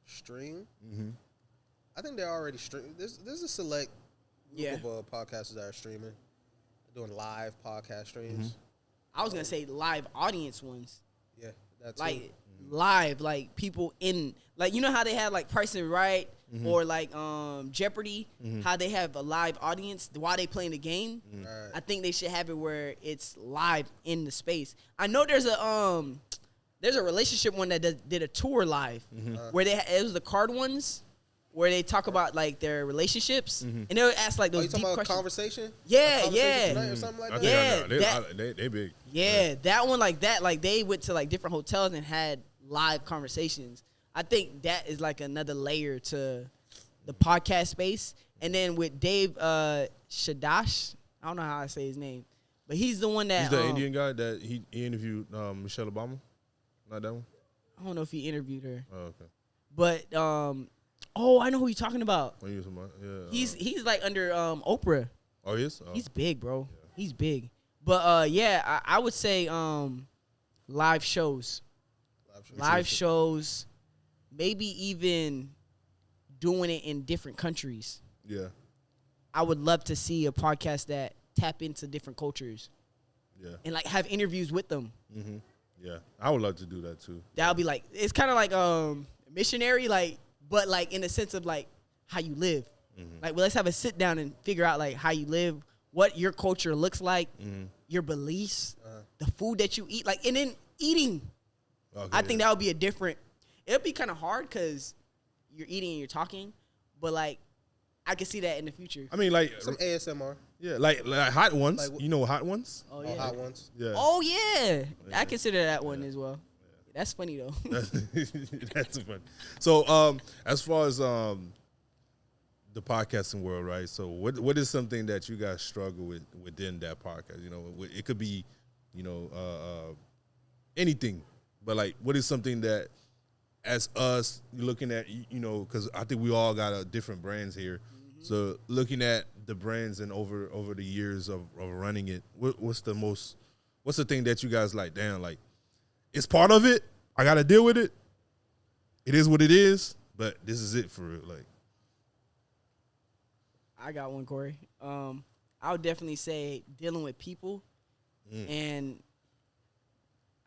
Stream. I think they're already streaming. There's a select group of podcasters that are streaming, doing live podcast streams. I was gonna say live audience ones. Yeah, that's Like live, like people in, like, you know how they have like Price and Right or like Jeopardy, how they have a live audience while they playing the game. Right. I think they should have it where it's live in the space. I know there's a relationship one that did a tour live where it was the card ones where they talk about like their relationships and they would ask like those you talking deep about questions. conversation? Yeah, A conversation yeah. tonight or something like I that? think Yeah, I know. They big. Yeah, that one like that. Like they went to like different hotels and had live conversations. I think that is like another layer to the podcast space. And then with Dave Shadash, I don't know how I say his name, but he's the one that He's the Indian guy that he interviewed Michelle Obama. Not that one. I don't know if he interviewed her, Oh, okay. but I know who you're talking about. What you talking about? Yeah. He's like under Oprah. Oh, he is. Oh. He's big, bro. He's big. But I would say live shows. Live shows, maybe even doing it in different countries. Yeah. I would love to see a podcast that tap into different cultures. Yeah. And like have interviews with them. Yeah. I would love to do that too. That would be like, it's kind of like missionary, like, but like in the sense of like how you live. Like, well, let's have a sit down and figure out like how you live, what your culture looks like, your beliefs, the food that you eat, like, and then eating. Okay, I think that would be a different. It would be kind of hard because you're eating and you're talking, but like I can see that in the future. I mean, like Some ASMR. Yeah, like Hot Ones. Like, you know Hot Ones? Oh yeah. Hot Ones. Yeah. Oh yeah. I consider that one as well. That's funny though. That's funny. So, as far as the podcasting world, right? So, what is something that you guys struggle with within that podcast? You know, it could be, you know, anything, but like, what is something that, as us looking at, you know, because I think we all got different brands here. Mm-hmm. So, looking at the brands and over the years of running it, what's the thing that you guys like? Damn, like, it's part of it. I got to deal with it. It is what it is, but this is it for real. Like, I got one, Corey. I would definitely say dealing with people, and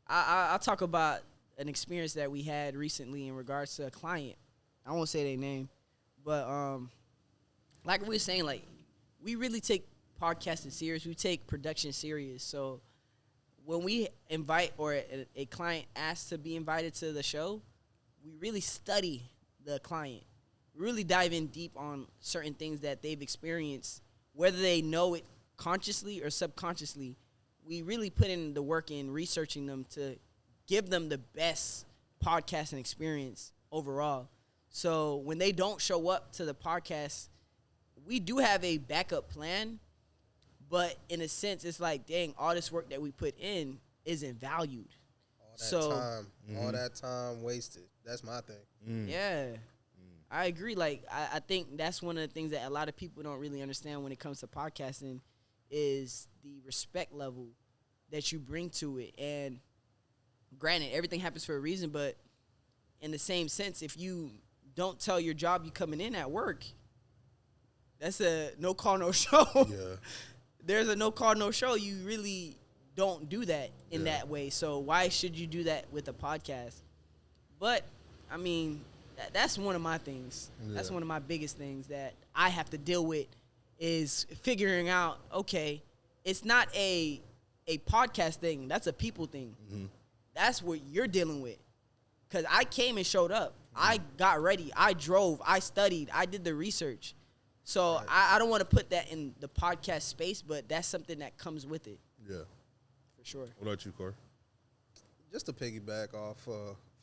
I'll talk about an experience that we had recently in regards to a client. I won't say their name, but like we were saying, like, we really take podcasting serious. We take production serious. So when we invite or a client asks to be invited to the show, we really study the client. We really dive in deep on certain things that they've experienced, whether they know it consciously or subconsciously. We really put in the work in researching them to give them the best podcasting experience overall. So when they don't show up to the podcast, we do have a backup plan, but in a sense, it's like, dang, all this work that we put in isn't valued. All that time wasted. That's my thing. Yeah. I agree. Like, I think that's one of the things that a lot of people don't really understand when it comes to podcasting is the respect level that you bring to it. And granted, everything happens for a reason, but in the same sense, if you don't tell your job you coming in at work, that's a no call, no show. yeah. There's a no call, no show. You really don't do that in that way. So why should you do that with a podcast? But, I mean, that's one of my things. Yeah. That's one of my biggest things that I have to deal with is figuring out, okay, it's not a podcast thing. That's a people thing. Mm-hmm. That's what you're dealing with. Because I came and showed up. Mm-hmm. I got ready. I drove. I studied. I did the research. So right. I don't want to put that in the podcast space, but that's something that comes with it. Yeah. For sure. What about you, Corey? Just to piggyback off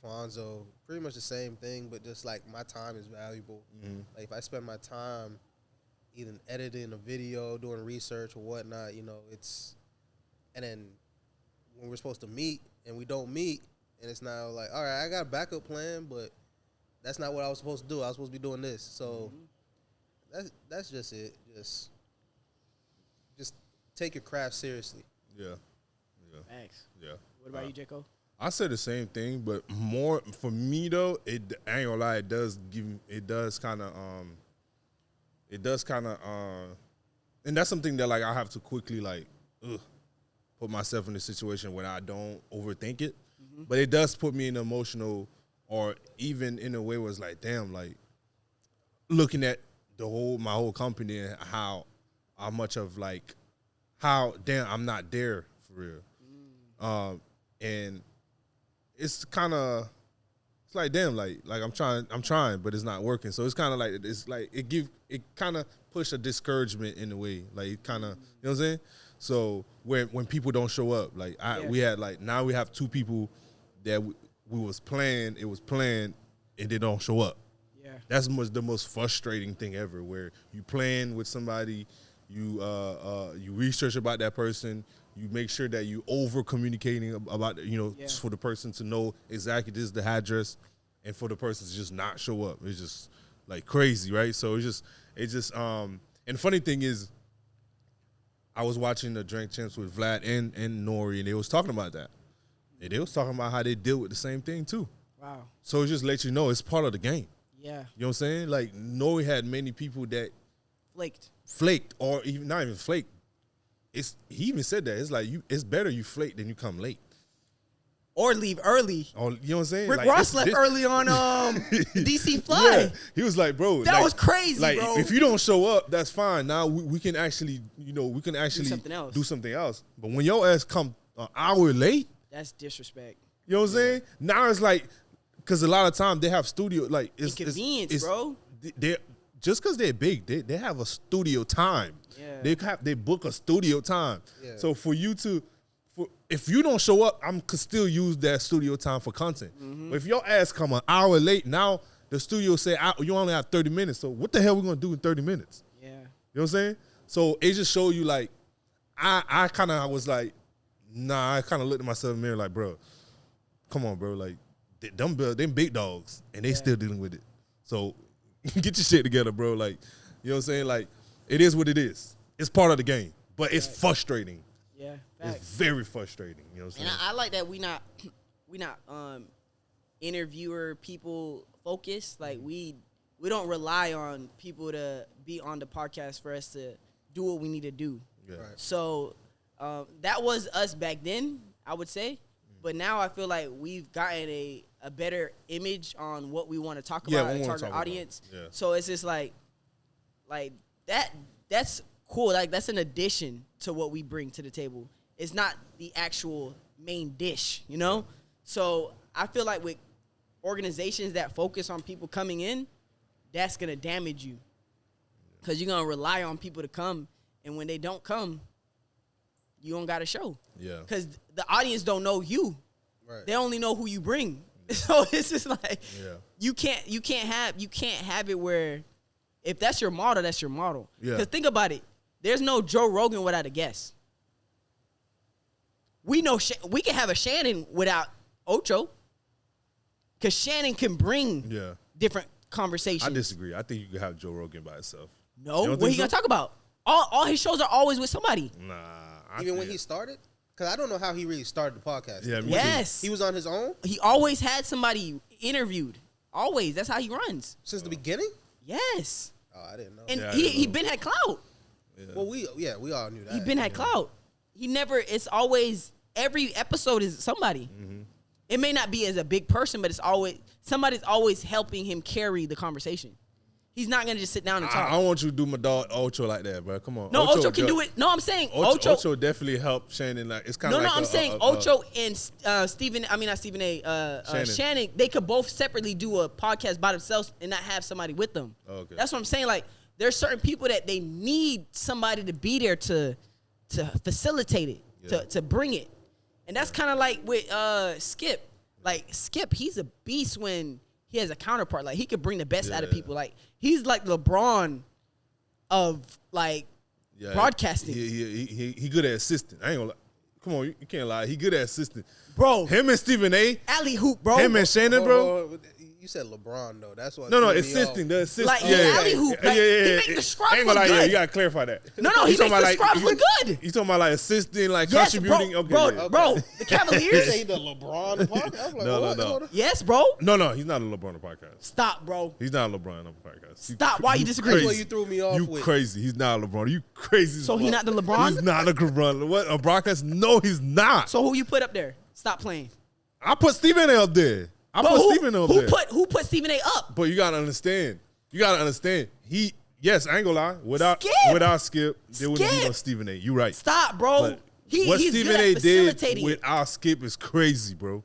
Fonzo, pretty much the same thing, but just like my time is valuable. Mm-hmm. Like if I spend my time either editing a video, doing research or whatnot, you know, and then when we're supposed to meet and we don't meet, and it's now like, all right, I got a backup plan, but that's not what I was supposed to do. I was supposed to be doing this. So that's just it. Just take your craft seriously. Yeah. Thanks. Yeah. What about you, Jaco? I say the same thing, but more for me though, I ain't gonna lie, it does kind of, and that's something that like I have to quickly like, put myself in a situation when I don't overthink it, but it does put me in emotional, or even in a way where it's like, damn, like looking at my whole company and how much of like, how damn I'm not there for real, and it's kind of, it's like damn, like I'm trying, but it's not working. So it's kind of like, it's like it kind of push a discouragement in a way, like it kind of, you know what I'm saying? So when people don't show up, like we had like, now we have two people that we was planned, it was planned, and they don't show up. Yeah, that's the most frustrating thing ever. Where you plan with somebody, you research about that person, you make sure that you over communicating about, you know, just for the person to know exactly this is the address, and for the person to just not show up. It's just like crazy, right? So it's just and the funny thing is, I was watching the Drink Champs with Vlad and Nori, and they was talking about that. And they was talking about how they deal with the same thing too. Wow. So it just lets you know it's part of the game. Yeah. You know what I'm saying? Like Nori had many people that flaked, or even not even flaked. He even said that. It's like it's better you flake than you come late. Or leave early. Or, you know what I'm saying? Rick like, Ross left early on DC Fly. Yeah. He was like, bro. That was crazy, like, bro. If you don't show up, that's fine. Now we can actually, you know, do something else. But when your ass come an hour late. That's disrespect. You know what I'm saying? Now it's like, because a lot of time they have studio, like. Inconvenience, bro. just because they're big, they have a studio time. Yeah. They book a studio time. Yeah. So for you to, if you don't show up, I could still use that studio time for content. But if your ass come an hour late, now the studio say you only have 30 minutes. So what the hell we gonna do in 30 minutes? Yeah. You know what I'm saying? So it just showed you like, I kind of was like, nah. I kind of looked at myself in the mirror like, bro, come on, bro. Like them big dogs, and they still dealing with it. So get your shit together, bro. Like, you know what I'm saying? Like, it is what it is. It's part of the game, but it's frustrating. Yeah. It's Facts. very frustrating. You know what I'm And saying? I like that we not interviewer people focused. Like we don't rely on people to be on the podcast for us to do what we need to do. Yeah. Right. So that was us back then, I would say. But now I feel like we've gotten a better image on what we want to talk about, what we our wanna target talk about. audience. Yeah. So it's just like that's cool. Like that's an addition to what we bring to the table. It's not the actual main dish, you know? So I feel like with organizations that focus on people coming in, that's going to damage you. Because you're going to rely on people to come, and when they don't come, you don't got a show. Yeah. Because the audience don't know you. Right. They only know who you bring. So it's just like Yeah. you can't have it where if that's your model, that's your model. Yeah. Because think about it. There's no Joe Rogan without a guest. We know we can have a Shannon without Ocho. Because Shannon can bring different conversations. I disagree. I think you could have Joe Rogan by himself. No, You don't what think he gonna so? talk about? All his shows are always with somebody. Nah. Even when he started? Because I don't know how he really started the podcast. Yeah, me too. Yes. He was on his own He always had somebody interviewed. Always. That's how he runs. since the beginning? Yes. Oh, I didn't know. And Yeah, I he didn't know. been had clout. Well, we all knew that. He been had clout. He never, it's always, every episode is somebody. Mm-hmm. It may not be as a big person, but it's always, somebody's always helping him carry the conversation. He's not going to just sit down and talk. I don't want you to do my dog Ocho like that, bro. Come on. No, Ocho can do it. No, I'm saying Ocho definitely helped Shannon. Like it's kind of like I'm saying Ocho and Stephen. I mean not Stephen A. Shannon. Shannon. They could both separately do a podcast by themselves and not have somebody with them. Oh, okay. That's what I'm saying. Like there's certain people that they need somebody to be there to facilitate it, to bring it, and that's kind of like with Skip. Like Skip, he's a beast when he has a counterpart. Like he could bring the best out of people. Like he's like LeBron of like broadcasting. He good at assisting. I ain't gonna lie. Come on, you can't lie. He good at assisting. Bro. Him and Stephen A. Alley hoop, bro. Him and Shannon, bro. Oh, you said LeBron though. That's what. No, threw me assisting. off. The assist. Like, he alley-hoop. Like, he make the scrubs I ain't gonna look lie, good. you gotta clarify that. No, he You makes talking about, the scrubs look good. You talking about like assisting, like Yes, contributing? bro, Okay, bro, yeah. bro. The You Cavaliers. say the LeBron podcast? I was like, No, what? no. Hold on. Yes, bro. No, he's not a LeBron on the podcast. Stop, bro. He's not a LeBron on the podcast. Stop. Why you disagree? That's what you threw me off You with. crazy. He's not a LeBron. You crazy. as So he fuck. not the LeBron? He's not a LeBron. What, a broadcast? No, he's not. So who you put up there? Stop playing. I put Stephen A up there. I But put Stephen A up there. Who put Stephen A up? But you gotta understand. Yes, I ain't gonna lie. Without Skip, there wouldn't be no Skip. Stephen A. You right. Stop, bro. But He's Stephen good A. at facilitating did it. without Skip is crazy, bro.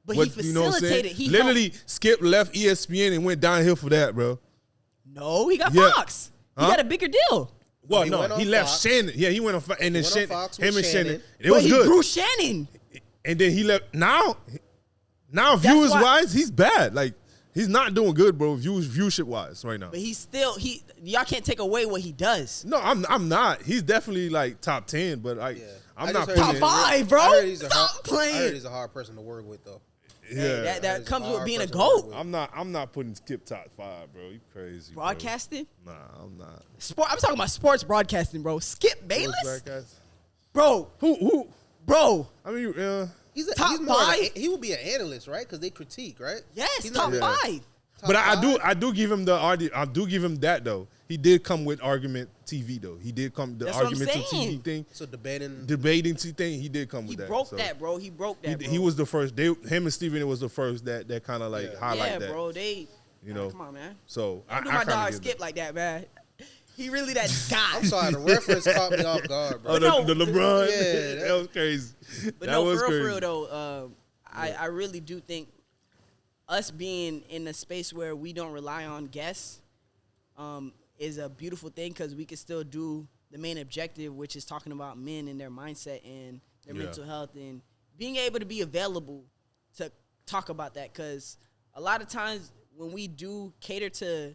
But What- he you know what I'm saying? facilitated. He Literally, Skip left ESPN and went downhill for that, bro. No, he got Yeah. Fox. He Huh? got a bigger deal. Well, He no, went on he left Fox. Shannon. Yeah, he went on Fox, and then Went on Shannon, Fox him with and Shannon. Shannon. It was But he good. grew Shannon. And then he left. Now viewers why- wise, he's bad. Like he's not doing good, bro. Viewership wise, right now. But he's still y'all can't take away what he does. No, I'm not. He's definitely like top 10, but Yeah. I'm I not just heard putting Top he's- five, bro. I heard he's a Stop hard, I heard playing. he's a hard person to work with though. Yeah, Hey, that He's comes a with hard being a person to work GOAT. with. I'm not putting Skip top 5, bro. You crazy. bro. Broadcasting? Nah, I'm not. I'm talking about sports broadcasting, bro. Skip Bayless? Broadcast? Bro. Who? Bro. I mean, Top he's more of five? he would be an analyst, right? Because they critique, right? Yes, He's top not- Yeah. 5. but I five? do give him I do give him that though. He did come with argument TV though. He did come the That's what I'm argumental saying. TV thing, So debating. debating thing. He did come He with that. broke so. that, bro. He broke that, bro. He was the first. Him and Steven was the first that kind of like Yeah. highlight yeah, that. bro. They, You know. come on, man. So Don't do I my kinda dog give Skip like that, man. He really that guy. I'm sorry, the reference caught me off guard, bro. Oh, no, the LeBron. yeah, that was crazy. But that no, was for crazy. real though, I really do think us being in a space where we don't rely on guests, is a beautiful thing because we can still do the main objective, which is talking about men and their mindset and their mental health and being able to be available to talk about that. Because a lot of times when we do cater to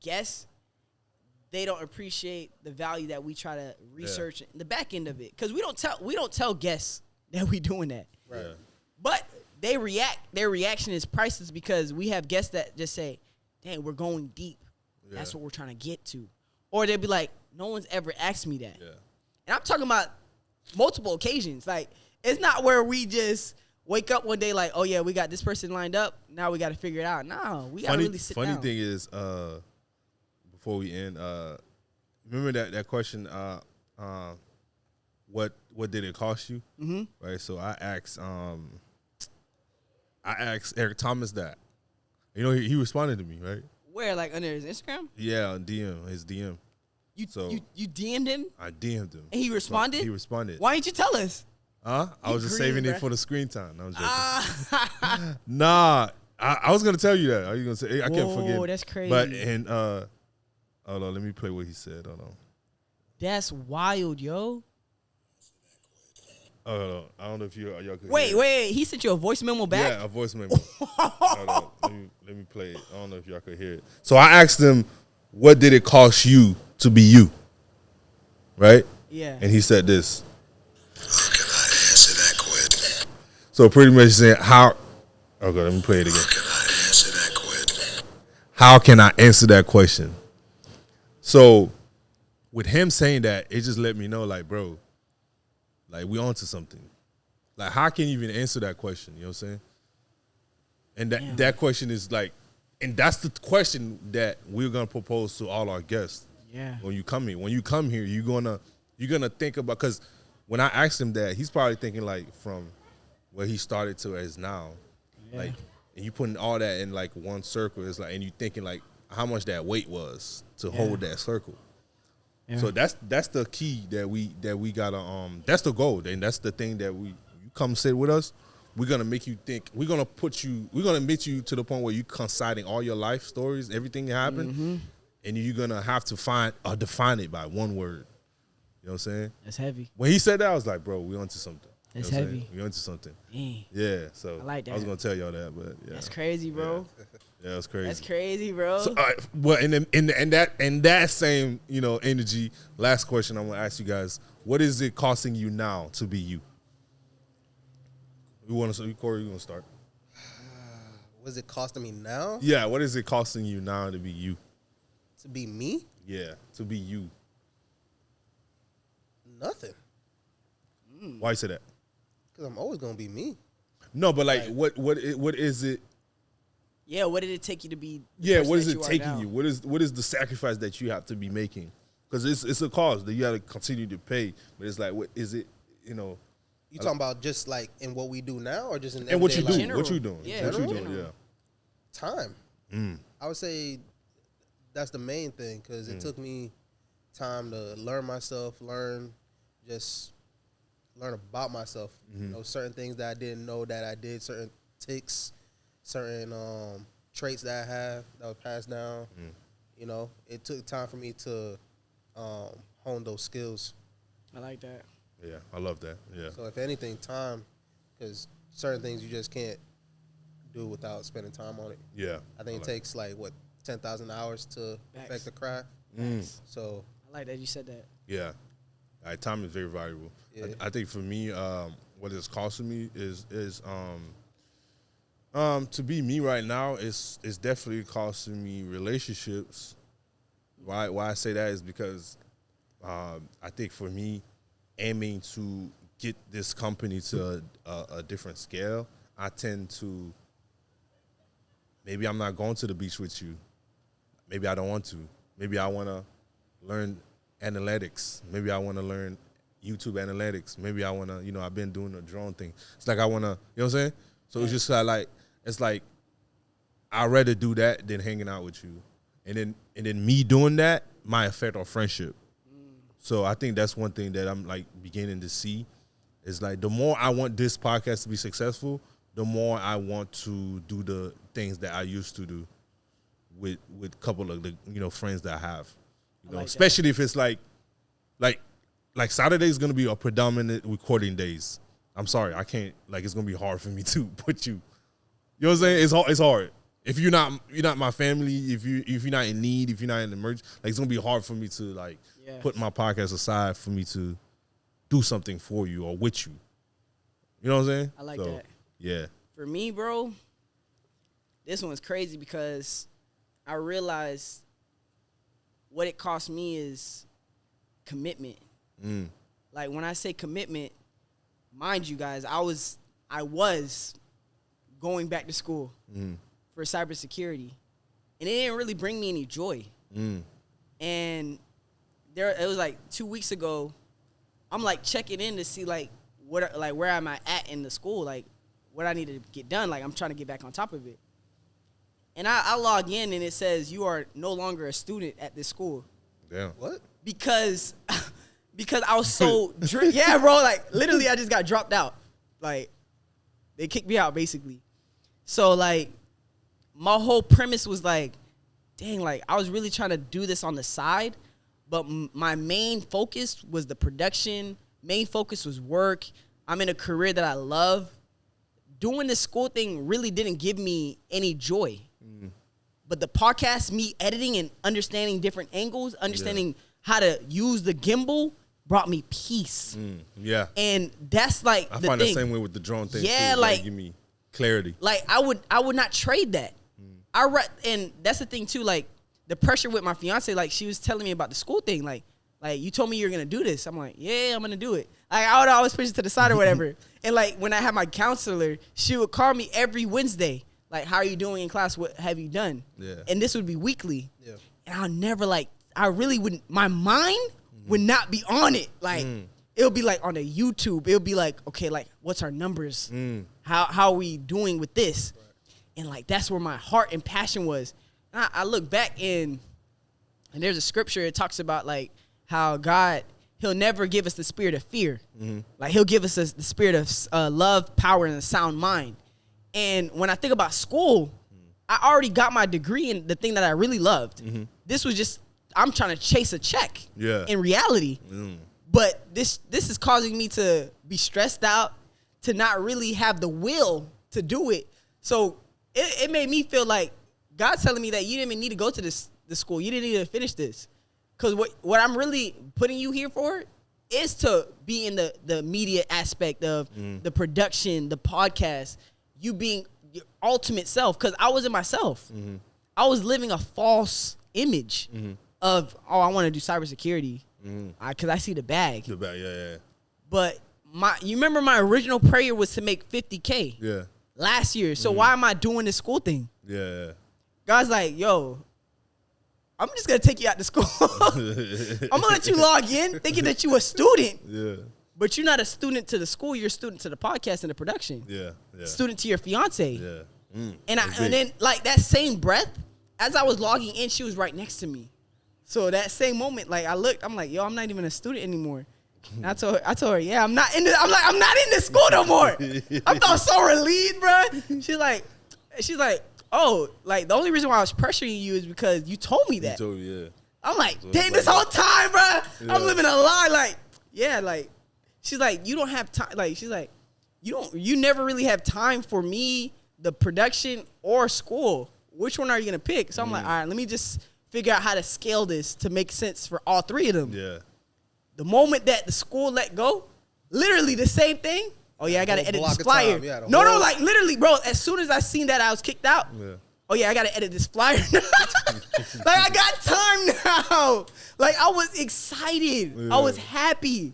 guests, they don't appreciate the value that we try to research the back end of it. Because we don't tell guests that we doing that. Right. Yeah. But they react. Their reaction is priceless because we have guests that just say, dang, we're going deep. Yeah. That's what we're trying to get to. Or they'll be like, no one's ever asked me that. Yeah. And I'm talking about multiple occasions. Like, it's not where we just wake up one day like, oh, yeah, we got this person lined up. Now we got to figure it out. No, we got to really sit down. Funny thing is, before we end, remember that question, what did it cost you? Mm-hmm. Right. So I asked Eric Thomas that. You know, he responded to me, right? Where, like under his Instagram? Yeah, on his DM. You DM'd him? I DM'd him. And he responded? He responded. Why didn't you tell us? I was just saving it for the screen time. I was joking. Nah, I was gonna tell you that. Are you gonna say? I can't forget. Oh, that's crazy. But hold on, let me play what he said. Hold on. That's wild, yo. I don't know if y'all could wait. He sent you a voice memo back? Yeah, a voice memo. Hold on. Let me play it. I don't know if y'all could hear it. So I asked him, what did it cost you to be you? Right? Yeah. And he said this. How can I answer that question? So pretty much saying, okay, let me play it again. How can I answer that question? How can I answer that question? So with him saying that, it just let me know, like, bro, like, we onto something. Like, how can you even answer that question? You know what I'm saying? And that question is like, and that's the question that we're gonna propose to all our guests. Yeah. When you come here, you're gonna think about, because when I asked him that, he's probably thinking like from where he started to as now, like, and you putting all that in like one circle. It's like, and you thinking like how much that weight was to hold that circle. Yeah. So that's the key that we gotta that's the goal, and that's the thing that you come sit with us. We're gonna make you think. We're gonna meet you to the point where you conciting all your life stories, everything that happened, and you're gonna have to define it by one word. You know what I'm saying? That's heavy. When he said that, I was like, bro, we onto something. That's heavy. We onto something. Dang. Yeah. So I like that. I was gonna tell y'all that, but yeah. That's crazy, bro. Yeah, that's crazy. That's crazy, bro. So, well, in that same energy. Last question I'm gonna ask you guys: what is it costing you now to be you? Corey, you want to start? What is it costing me now? Yeah, what is it costing you now to be you? To be me? Yeah, to be you. Nothing. Why you say that? Because I'm always gonna be me. No, but like what is it? Yeah, what did it take you to be? Yeah, what is it taking you? What is the sacrifice that you have to be making? Because it's a cost that you got to continue to pay. But it's like, what is it? You talking about just like in what we do now, or just in and what you do? General. What you doing? Yeah, what you doing? Yeah. Time. I would say that's the main thing, because it took me time to learn myself, learn about myself. Certain things that I didn't know that I did, certain tics, certain traits that I have that were passed down. It took time for me to hone those skills. I like that. Yeah, I love that. Yeah. So if anything, time, because certain things you just can't do without spending time on it. Yeah. I think it takes 10,000 hours to perfect the craft. So I like that you said that. Yeah. Time is very valuable. Yeah. I think for me, what it's costing me is to be me right now is definitely costing me relationships. Why I say that is because I think for me, aiming to get this company to a different scale, I tend to, maybe I'm not going to the beach with you. Maybe I don't want to. Maybe I want to learn analytics. Maybe I want to learn YouTube analytics. Maybe I want to, I've been doing the drone thing. It's like I want to, you know what I'm saying? So it's just it's like I'd rather do that than hanging out with you. And then me doing that might affect our friendship. So I think that's one thing that I'm beginning to see is the more I want this podcast to be successful, the more I want to do the things that I used to do. with a couple of the friends that I have. like Especially if it's like Saturday is gonna be a predominant recording days. I'm sorry, I can't. Like, it's gonna be hard for me to put you. You know what I'm saying? It's hard. If you're not my family, if you're not in need, if you're not in emergency, like, it's gonna be hard for me to put my podcast aside for me to do something for you or with you. You know what I'm saying? I like that. Yeah. For me, bro, this one's crazy because I realized what it cost me is commitment. Like, when I say commitment, mind you guys, I was going back to school for cybersecurity, and it didn't really bring me any joy. And it was like 2 weeks ago, I'm like checking in to see like where am I at in the school, like what I need to get done. Like, I'm trying to get back on top of it. And I log in and it says you are no longer a student at this school. Damn. What? Because I was so yeah, bro. Like, literally, I just got dropped out. Like, they kicked me out basically. So like, my whole premise was like, dang, like, I was really trying to do this on the side, but my main focus was the production. Main focus was work. I'm in a career that I love. Doing this school thing really didn't give me any joy. But the podcast, me editing and understanding different angles, understanding how to use the gimbal, brought me peace. Yeah. And that's like I the find thing. the same way with the drone thing. Yeah, too. like, give me clarity. Like, I would not trade that. And that's the thing too, like, the pressure with my fiance, like, she was telling me about the school thing, like you told me you were gonna do this. I'm like, yeah, I'm gonna do it. Like, I would always push it to the side or whatever. And like, when I had my counselor, she would call me every Wednesday, like, how are you doing in class? What have you done? Yeah. And this would be weekly. Yeah. And I'll never, like, I really wouldn't, my mind would not be on it. Like, it'll be like on a YouTube. It'll be like, okay, like, what's our numbers? How are we doing with this? Right. And like, that's where my heart and passion was. And I look back and there's a scripture. It talks about like how God, he'll never give us the spirit of fear. Like, he'll give us the spirit of love, power, and a sound mind. And when I think about school, I already got my degree in the thing that I really loved. This was just, I'm trying to chase a check in reality. But this is causing me to be stressed out, to not really have the will to do it. So it made me feel like God's telling me that you didn't even need to go to this school. You didn't need to finish this. Because what I'm really putting you here for is to be in the media aspect of the production, the podcast, you being your ultimate self. Because I wasn't myself. I was living a false image of, I want to do cybersecurity because I see the bag. The bag, yeah. But you remember my original prayer was to make 50K last year. So why am I doing this school thing? Yeah. God's like, yo, I'm just going to take you out to school. I'm going to let you log in thinking that you a student. Yeah. But you're not a student to the school. You're a student to the podcast and the production. Yeah. Student to your fiance. Yeah. And then, like, that same breath, as I was logging in, she was right next to me. So that same moment, like, I looked, I'm like, yo, I'm not even a student anymore. And I told her, yeah, I'm not in this school no more. I felt so relieved, bro. She's like, oh, like, the only reason why I was pressuring you is because you told me that. You told me, yeah. I'm like, dang, this whole time, bro, I'm living a lie. Like, yeah, like, she's like, you don't have time. Like, she's like, you never really have time for me, the production, or school. Which one are you gonna pick? So I'm like, all right, let me just figure out how to scale this to make sense for all three of them. Yeah. The moment that the school let go, literally the same thing. Oh yeah, I gotta edit this flyer. No, like, literally, bro. As soon as I seen that I was kicked out. Yeah. Oh yeah, I gotta edit this flyer. Like, I got time now. Like, I was excited. Yeah. I was happy.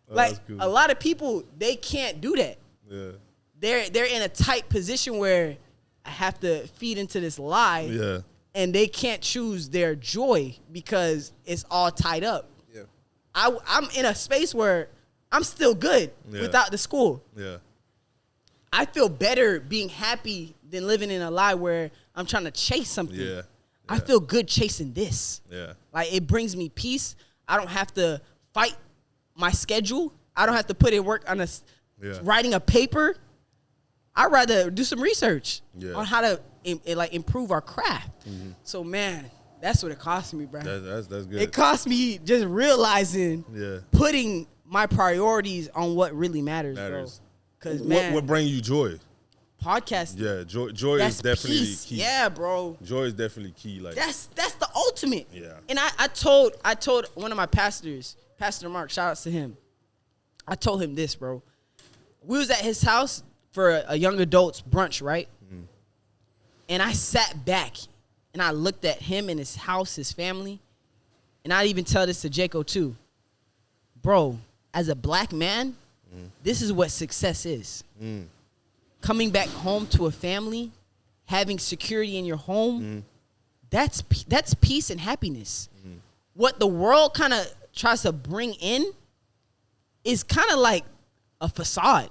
Like, cool. A lot of people, they can't do that. Yeah. They're in a tight position where I have to feed into this lie. Yeah. And they can't choose their joy because it's all tied up. Yeah. I'm in a space where I'm still good without the school. Yeah. I feel better being happy than living in a lie where I'm trying to chase something. Yeah. I feel good chasing this. Yeah. Like, it brings me peace. I don't have to fight my schedule. I don't have to put in work on writing a paper. I'd rather do some research on how to improve our craft. So, man, that's what it cost me, bro. That's good. It cost me just realizing, putting my priorities on what really matters. Bro. Because, man. What brings you joy? Podcasting. Yeah, joy is definitely peace. key. Yeah, bro. Joy is definitely key. Like that's the ultimate. Yeah. And I told one of my pastors, Pastor Mark, shout outs to him. I told him this, bro. We was at his house for a young adults brunch, right? And I sat back and I looked at him and his house, his family. And I even tell this to Jaco too. Bro, as a black man, this is what success is. Coming back home to a family, having security in your home, that's peace and happiness. What the world kind of tries to bring in is kind of like a facade.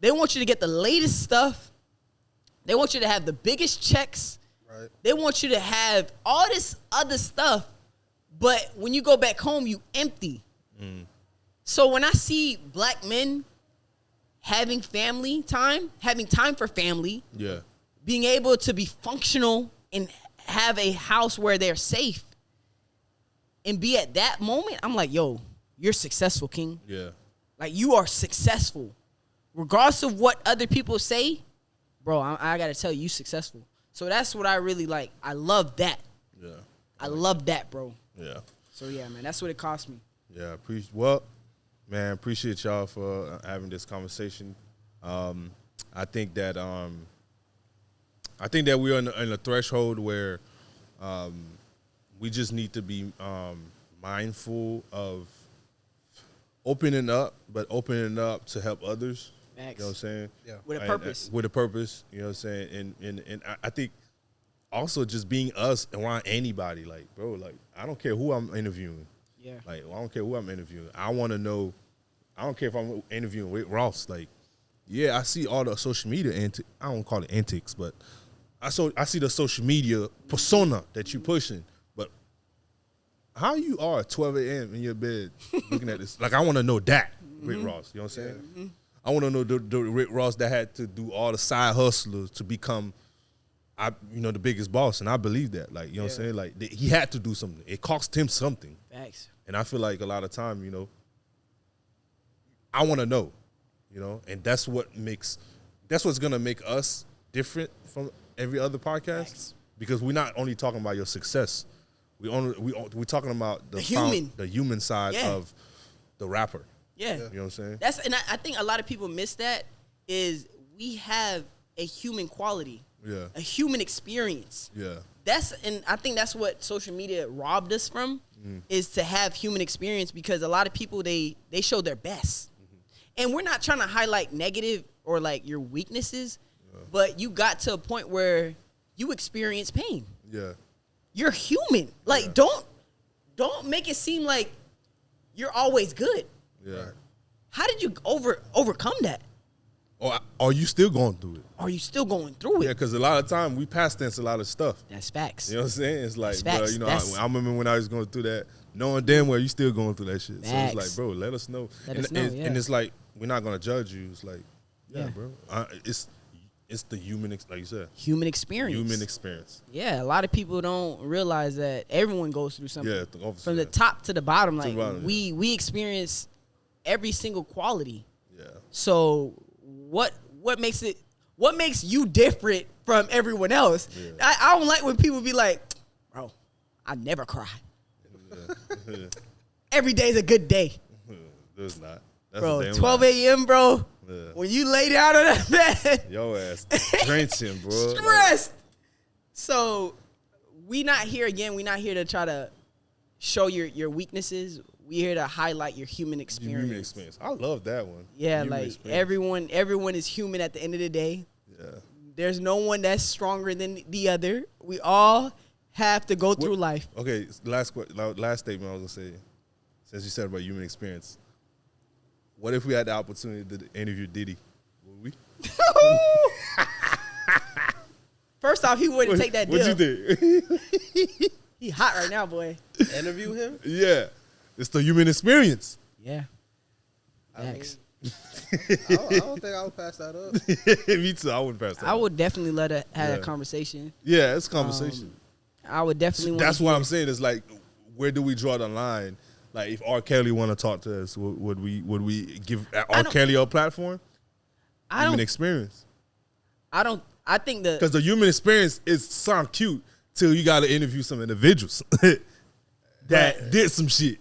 They want you to get the latest stuff. They want you to have the biggest checks. Right. They want you to have all this other stuff, but when you go back home, you empty. So when I see black men having family time, having time for family, being able to be functional and have a house where they're safe and be at that moment, I'm like, yo, you're successful, King. Yeah. Like, you are successful. Regardless of what other people say, bro, I got to tell you, successful. So that's what I really like. I love that. Yeah. I love that, bro. Yeah. So, yeah, man, that's what it cost me. Yeah, appreciate y'all for having this conversation. I think that we're in a threshold where we just need to be mindful of opening up to help others. Facts. You know what I'm saying? Yeah. With a purpose. With a purpose, you know what I'm saying? And I think also just being us around anybody, like, bro, like, I don't care who I'm interviewing. Yeah. Like, I don't care who I'm interviewing. I want to know. I don't care if I'm interviewing Rick Ross. Like, yeah, I see all the social media I don't call it antics, but I see the social media persona that you pushing. But how you are at 12 a.m. in your bed looking at this? Like, I want to know that Rick Ross. You know what I'm saying? I want to know the Rick Ross that had to do all the side hustlers to become, the biggest boss, and I believe that. Like, you know what I'm saying? Like, he had to do something. It cost him something. Facts. And I feel like a lot of time, I want to know, and that's what's going to make us different from every other podcast. Facts. Because we're not only talking about your success. We're talking about the human side of the rapper. Yeah. You know what I'm saying? And I think a lot of people miss that is we have a human quality. Yeah. A human experience. Yeah. And I think that's what social media robbed us from is to have human experience, because a lot of people, they show their best. And we're not trying to highlight negative or like your weaknesses, but you got to a point where you experience pain. Yeah. You're human. Like, don't make it seem like you're always good. Yeah. How did you overcome that? Or are you still going through it? Are you still going through it? Yeah, because a lot of time we past tense a lot of stuff. That's facts. You know what I'm saying? It's like, That's bro, facts. I remember when I was going through that, knowing damn well you still going through that shit. So it's like, bro, let us know. And it's like, we're not going to judge you. It's like, bro. It's the human, like you said. Human experience. Human experience. Yeah, a lot of people don't realize that everyone goes through something. Yeah, from the top to the bottom. Like, bottom, we experience every single quality. Yeah. So what makes you different from everyone else? Yeah. I don't like when people be like, bro, I never cry. Yeah. Every day's a good day. There's not. That's Bro, 12 a.m., bro. Yeah. When you lay down on that bed. Your ass drenching, bro. Stressed. So we not here again. We not here to try to show your weaknesses. We here to highlight your human experience. Human experience. I love that one. Yeah, Human like experience. everyone is human at the end of the day. Yeah. There's no one that's stronger than the other. We all have to go through life. Okay, last statement I was gonna say, since you said about human experience. What if we had the opportunity to interview Diddy? Would we? First off, he wouldn't take that deal. What you think? He hot right now, boy. Interview him? Yeah. It's the human experience. Yeah. Thanks. I don't think I would pass that up. Me too. I wouldn't pass that I up. would definitely have a conversation. Yeah, it's a conversation. I would definitely want. That's what I'm saying. Is like, where do we draw the line? Like, if R. Kelly want to talk to us, would we give R. Kelly a platform? Human experience. I don't. I think because the human experience is sound cute till you got to interview some individuals that did some shit.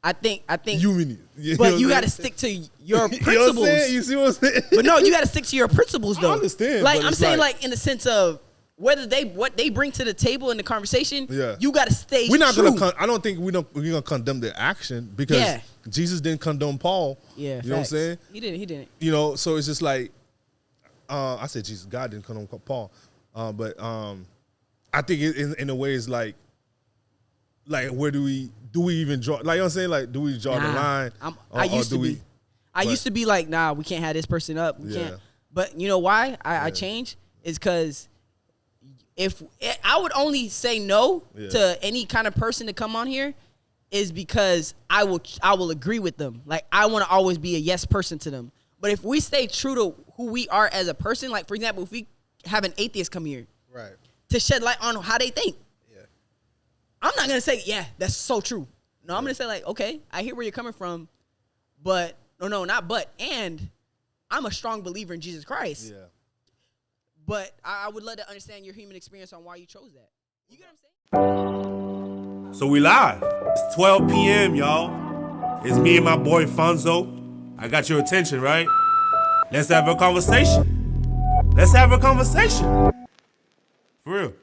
I think human. But you got to stick to your principles. You know what I'm saying? You see what I'm saying? But no, you got to stick to your principles, though. I understand. Like I'm saying, like in the sense of whether what they bring to the table in the conversation. Yeah. You got to stay. We're not true. I don't think we're gonna condemn their action because Jesus didn't condone Paul. Yeah. You know what I'm saying? He didn't. You know, so it's just like I said, Jesus, God didn't condone Paul, but I think in a way it's like where do we even draw? Like, you know what I'm saying? Like, do we draw the line? I used to be like, nah, we can't have this person up. We can't. But you know why I changed? Is because if I would only say no to any kind of person to come on here, is because I will agree with them. Like, I want to always be a yes person to them. But if we stay true to who we are as a person, like for example, if we have an atheist come here, right, to shed light on how they think. I'm not gonna say, yeah, that's so true. No, I'm gonna say like, okay, I hear where you're coming from, but and I'm a strong believer in Jesus Christ. Yeah. But I would love to understand your human experience on why you chose that. You get what I'm saying? So we live. It's 12 p.m., y'all. It's me and my boy Fonzo. I got your attention, right? Let's have a conversation. For real.